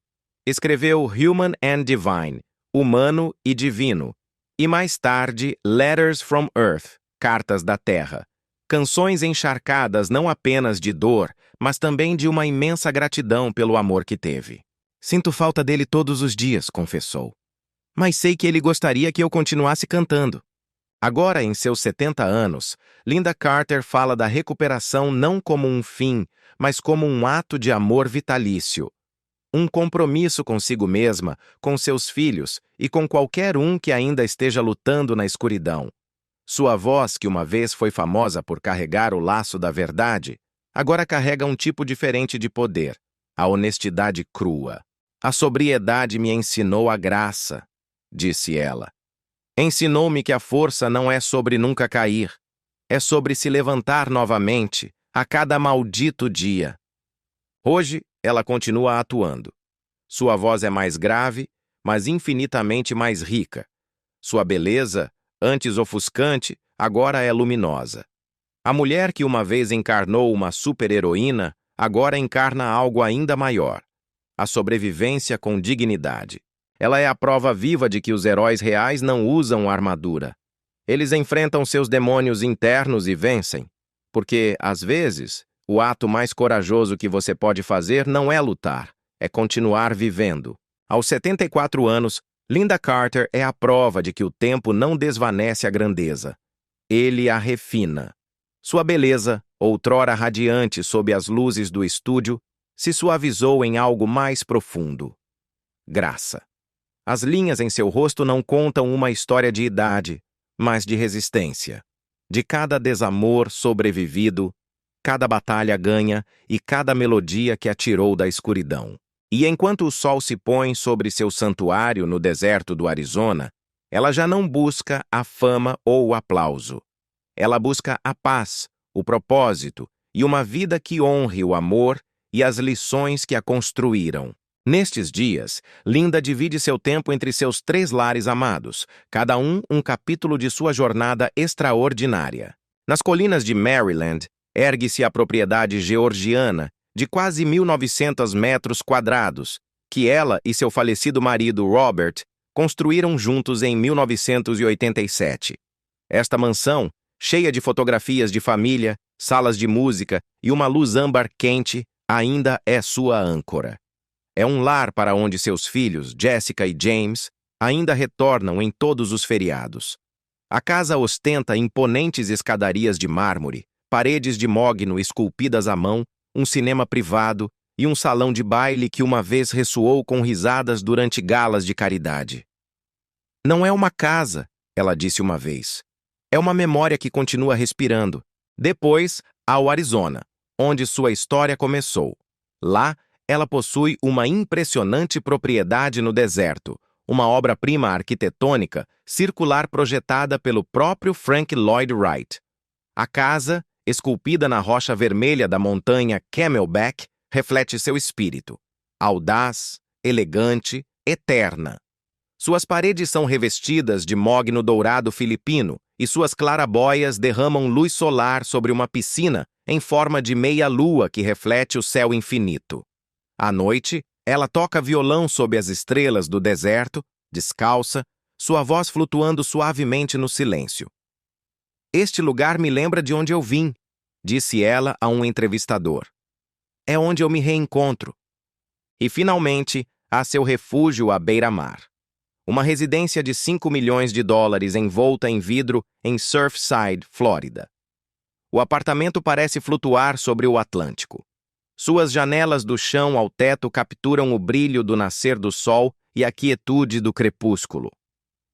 Escreveu Human and Divine, Humano e Divino, e mais tarde Letters from Earth, Cartas da Terra. Canções encharcadas não apenas de dor, mas também de uma imensa gratidão pelo amor que teve. Sinto falta dele todos os dias, confessou. Mas sei que ele gostaria que eu continuasse cantando. Agora, em seus 70 anos, Lynda Carter fala da recuperação não como um fim, mas como um ato de amor vitalício. Um compromisso consigo mesma, com seus filhos e com qualquer um que ainda esteja lutando na escuridão. Sua voz, que uma vez foi famosa por carregar o laço da verdade, agora carrega um tipo diferente de poder, a honestidade crua. A sobriedade me ensinou a graça, disse ela. Ensinou-me que a força não é sobre nunca cair, é sobre se levantar novamente a cada maldito dia. Hoje, ela continua atuando. Sua voz é mais grave, mas infinitamente mais rica. Sua beleza, antes ofuscante, agora é luminosa. A mulher que uma vez encarnou uma super-heroína, agora encarna algo ainda maior. A sobrevivência com dignidade. Ela é a prova viva de que os heróis reais não usam armadura. Eles enfrentam seus demônios internos e vencem. Porque, às vezes, o ato mais corajoso que você pode fazer não é lutar, é continuar vivendo. Aos 74 anos, Lynda Carter é a prova de que o tempo não desvanece a grandeza. Ele a refina. Sua beleza, outrora radiante sob as luzes do estúdio, se suavizou em algo mais profundo. Graça. As linhas em seu rosto não contam uma história de idade, mas de resistência. De cada desamor sobrevivido, cada batalha ganha e cada melodia que a tirou da escuridão. E enquanto o sol se põe sobre seu santuário no deserto do Arizona, ela já não busca a fama ou o aplauso. Ela busca a paz, o propósito e uma vida que honre o amor e as lições que a construíram. Nestes dias, Lynda divide seu tempo entre seus 3 lares amados, cada um capítulo de sua jornada extraordinária. Nas colinas de Maryland, ergue-se a propriedade georgiana de quase 1.900 metros quadrados, que ela e seu falecido marido Robert construíram juntos em 1987. Esta mansão, cheia de fotografias de família, salas de música e uma luz âmbar quente, ainda é sua âncora. É um lar para onde seus filhos, Jessica e James, ainda retornam em todos os feriados. A casa ostenta imponentes escadarias de mármore, paredes de mogno esculpidas à mão, um cinema privado e um salão de baile que uma vez ressoou com risadas durante galas de caridade. Não é uma casa, ela disse uma vez. É uma memória que continua respirando. Depois, ao Arizona, onde sua história começou. Lá, ela possui uma impressionante propriedade no deserto, uma obra-prima arquitetônica circular projetada pelo próprio Frank Lloyd Wright. A casa, esculpida na rocha vermelha da montanha Camelback, reflete seu espírito. Audaz, elegante, eterna. Suas paredes são revestidas de mogno dourado filipino e suas clarabóias derramam luz solar sobre uma piscina em forma de meia-lua que reflete o céu infinito. À noite, ela toca violão sob as estrelas do deserto, descalça, sua voz flutuando suavemente no silêncio. Este lugar me lembra de onde eu vim, disse ela a um entrevistador. É onde eu me reencontro. E, finalmente, há seu refúgio à beira-mar. Uma residência de $5 milhões envolta em vidro em Surfside, Flórida. O apartamento parece flutuar sobre o Atlântico. Suas janelas do chão ao teto capturam o brilho do nascer do sol e a quietude do crepúsculo.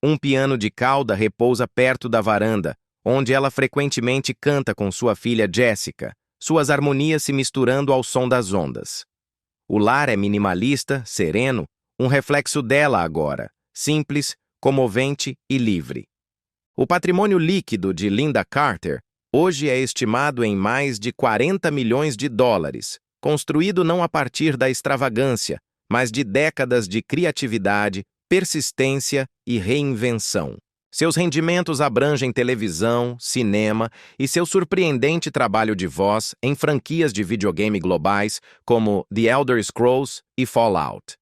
Um piano de cauda repousa perto da varanda, onde ela frequentemente canta com sua filha Jessica, suas harmonias se misturando ao som das ondas. O lar é minimalista, sereno, um reflexo dela agora, simples, comovente e livre. O patrimônio líquido de Lynda Carter hoje é estimado em mais de $40 milhões, construído não a partir da extravagância, mas de décadas de criatividade, persistência e reinvenção. Seus rendimentos abrangem televisão, cinema e seu surpreendente trabalho de voz em franquias de videogame globais como The Elder Scrolls e Fallout.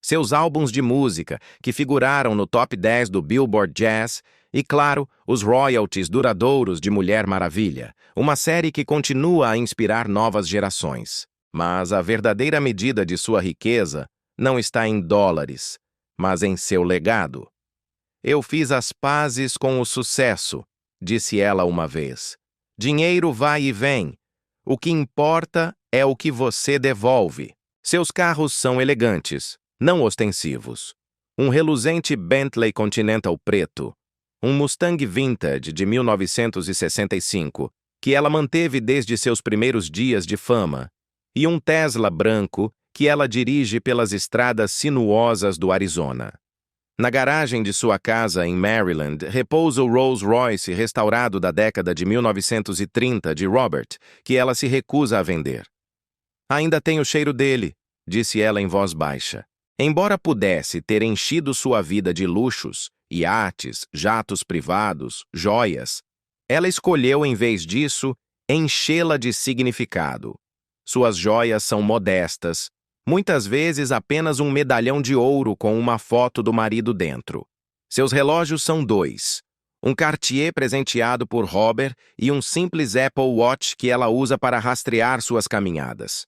Seus álbuns de música, que figuraram no top 10 do Billboard Jazz, e, claro, os royalties duradouros de Mulher Maravilha, uma série que continua a inspirar novas gerações. Mas a verdadeira medida de sua riqueza não está em dólares, mas em seu legado. Eu fiz as pazes com o sucesso, disse ela uma vez. Dinheiro vai e vem. O que importa é o que você devolve. Seus carros são elegantes, não ostensivos. Um reluzente Bentley Continental preto, um Mustang Vintage de 1965, que ela manteve desde seus primeiros dias de fama, e um Tesla branco que ela dirige pelas estradas sinuosas do Arizona. Na garagem de sua casa em Maryland repousa o Rolls-Royce restaurado da década de 1930 de Robert, que ela se recusa a vender. Ainda tem o cheiro dele, disse ela em voz baixa. Embora pudesse ter enchido sua vida de luxos, iates, jatos privados, joias, ela escolheu, em vez disso, enchê-la de significado. Suas joias são modestas, muitas vezes apenas um medalhão de ouro com uma foto do marido dentro. Seus relógios são dois: um Cartier presenteado por Robert e um simples Apple Watch que ela usa para rastrear suas caminhadas.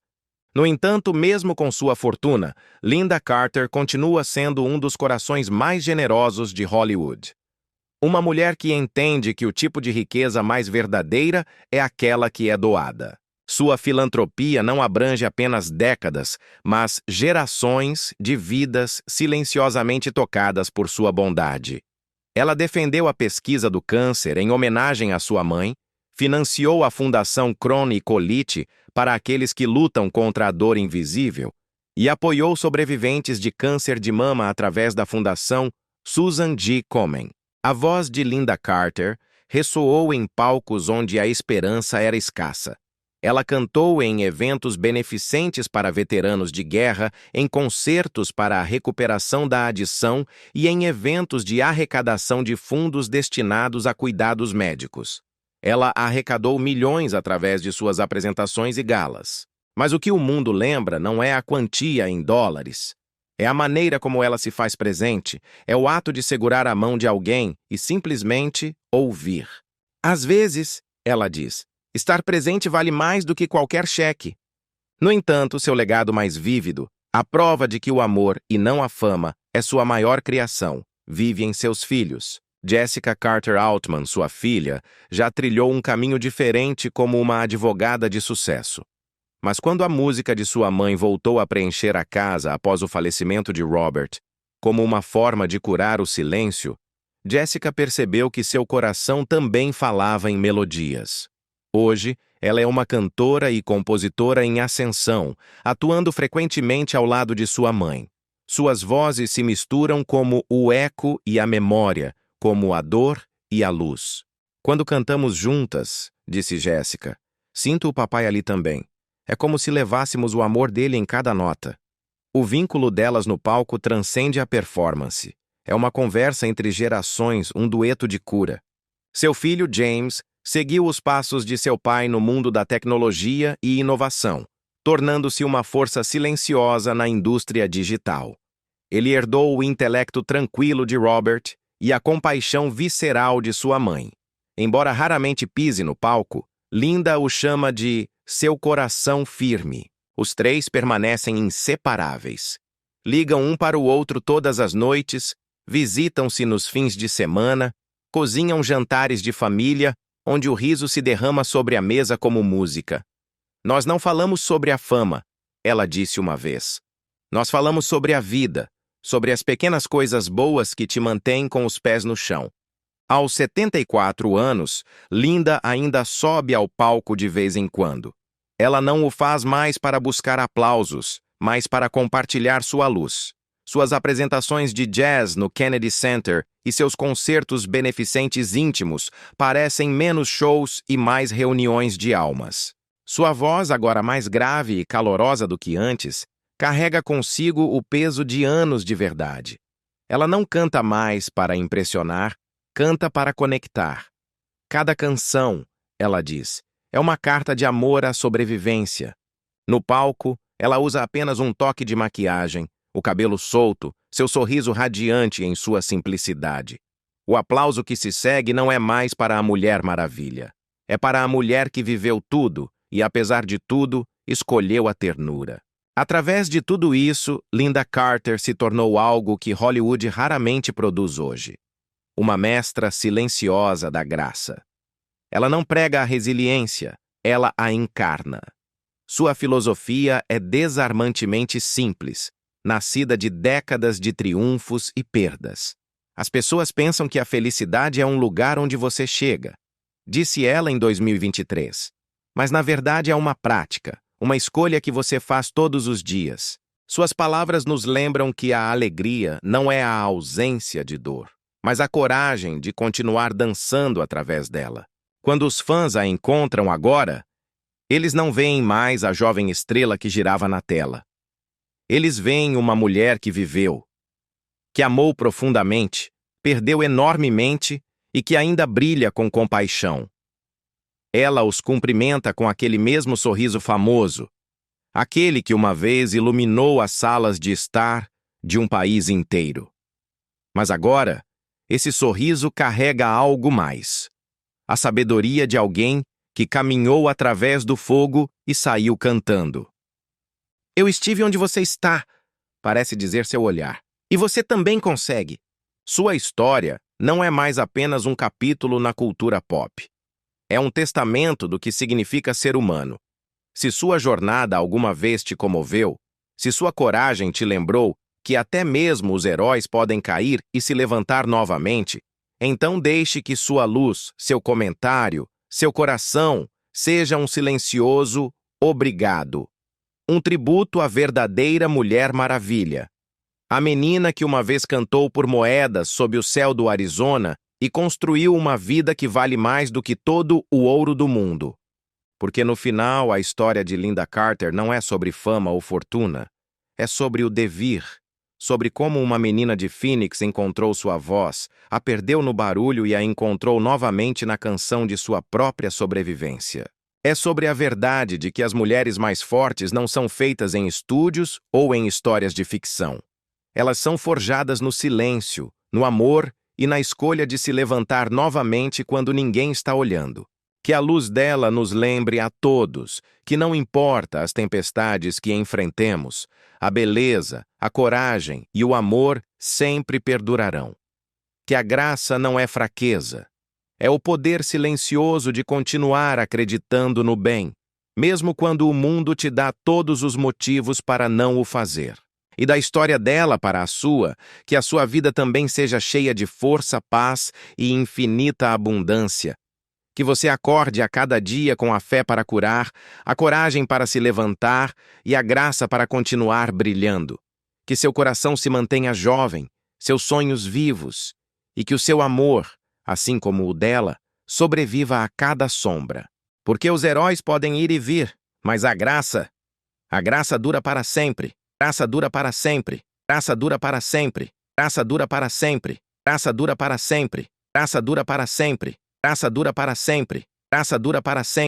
No entanto, mesmo com sua fortuna, Lynda Carter continua sendo um dos corações mais generosos de Hollywood. Uma mulher que entende que o tipo de riqueza mais verdadeira é aquela que é doada. Sua filantropia não abrange apenas décadas, mas gerações de vidas silenciosamente tocadas por sua bondade. Ela defendeu a pesquisa do câncer em homenagem à sua mãe, financiou a Fundação Crohn e Colitti para aqueles que lutam contra a dor invisível e apoiou sobreviventes de câncer de mama através da Fundação Susan G. Komen. A voz de Lynda Carter ressoou em palcos onde a esperança era escassa. Ela cantou em eventos beneficentes para veteranos de guerra, em concertos para a recuperação da adição e em eventos de arrecadação de fundos destinados a cuidados médicos. Ela arrecadou milhões através de suas apresentações e galas. Mas o que o mundo lembra não é a quantia em dólares. É a maneira como ela se faz presente, é o ato de segurar a mão de alguém e simplesmente ouvir. Às vezes, ela diz, estar presente vale mais do que qualquer cheque. No entanto, seu legado mais vívido, a prova de que o amor e não a fama é sua maior criação, vive em seus filhos. Jessica Carter Altman, sua filha, já trilhou um caminho diferente como uma advogada de sucesso. Mas quando a música de sua mãe voltou a preencher a casa após o falecimento de Robert, como uma forma de curar o silêncio, Jessica percebeu que seu coração também falava em melodias. Hoje, ela é uma cantora e compositora em ascensão, atuando frequentemente ao lado de sua mãe. Suas vozes se misturam como o eco e a memória, como a dor e a luz. Quando cantamos juntas, disse Jessica, sinto o papai ali também. É como se levássemos o amor dele em cada nota. O vínculo delas no palco transcende a performance. É uma conversa entre gerações, um dueto de cura. Seu filho, James, seguiu os passos de seu pai no mundo da tecnologia e inovação, tornando-se uma força silenciosa na indústria digital. Ele herdou o intelecto tranquilo de Robert e a compaixão visceral de sua mãe. Embora raramente pise no palco, Lynda o chama de seu coração firme. Os três permanecem inseparáveis. Ligam um para o outro todas as noites, visitam-se nos fins de semana, cozinham jantares de família, onde o riso se derrama sobre a mesa como música. Nós não falamos sobre a fama, ela disse uma vez. Nós falamos sobre a vida, sobre as pequenas coisas boas que te mantêm com os pés no chão. Aos 74 anos, Lynda ainda sobe ao palco de vez em quando. Ela não o faz mais para buscar aplausos, mas para compartilhar sua luz. Suas apresentações de jazz no Kennedy Center e seus concertos beneficentes íntimos parecem menos shows e mais reuniões de almas. Sua voz, agora mais grave e calorosa do que antes, carrega consigo o peso de anos de verdade. Ela não canta mais para impressionar, canta para conectar. Cada canção, ela diz, é uma carta de amor à sobrevivência. No palco, ela usa apenas um toque de maquiagem, o cabelo solto, seu sorriso radiante em sua simplicidade. O aplauso que se segue não é mais para a Mulher Maravilha. É para a mulher que viveu tudo e, apesar de tudo, escolheu a ternura. Através de tudo isso, Lynda Carter se tornou algo que Hollywood raramente produz hoje. Uma mestra silenciosa da graça. Ela não prega a resiliência, ela a encarna. Sua filosofia é desarmantemente simples, nascida de décadas de triunfos e perdas. As pessoas pensam que a felicidade é um lugar onde você chega, disse ela em 2023. Mas na verdade é uma prática, uma escolha que você faz todos os dias. Suas palavras nos lembram que a alegria não é a ausência de dor, mas a coragem de continuar dançando através dela. Quando os fãs a encontram agora, eles não veem mais a jovem estrela que girava na tela. Eles veem uma mulher que viveu, que amou profundamente, perdeu enormemente e que ainda brilha com compaixão. Ela os cumprimenta com aquele mesmo sorriso famoso, aquele que uma vez iluminou as salas de estar de um país inteiro. Mas agora, esse sorriso carrega algo mais: a sabedoria de alguém que caminhou através do fogo e saiu cantando. Eu estive onde você está, parece dizer seu olhar. E você também consegue. Sua história não é mais apenas um capítulo na cultura pop. É um testamento do que significa ser humano. Se sua jornada alguma vez te comoveu, se sua coragem te lembrou que até mesmo os heróis podem cair e se levantar novamente, então deixe que sua luz, seu comentário, seu coração seja um silencioso obrigado. Um tributo à verdadeira Mulher Maravilha. A menina que uma vez cantou por moedas sob o céu do Arizona e construiu uma vida que vale mais do que todo o ouro do mundo. Porque no final a história de Lynda Carter não é sobre fama ou fortuna, é sobre o devir, sobre como uma menina de Phoenix encontrou sua voz, a perdeu no barulho e a encontrou novamente na canção de sua própria sobrevivência. É sobre a verdade de que as mulheres mais fortes não são feitas em estúdios ou em histórias de ficção. Elas são forjadas no silêncio, no amor e na escolha de se levantar novamente quando ninguém está olhando. Que a luz dela nos lembre a todos que não importa as tempestades que enfrentemos, a beleza, a coragem e o amor sempre perdurarão. Que a graça não é fraqueza, é o poder silencioso de continuar acreditando no bem, mesmo quando o mundo te dá todos os motivos para não o fazer. E da história dela para a sua, que a sua vida também seja cheia de força, paz e infinita abundância. Que você acorde a cada dia com a fé para curar, a coragem para se levantar e a graça para continuar brilhando. Que seu coração se mantenha jovem, seus sonhos vivos, e que o seu amor, assim como o dela, sobreviva a cada sombra. Porque os heróis podem ir e vir, mas a graça dura para sempre. Graça dura para sempre. Graça dura para sempre. Graça dura para sempre. Graça dura para sempre. Graça dura para sempre. Graça dura para sempre. Graça dura para sempre.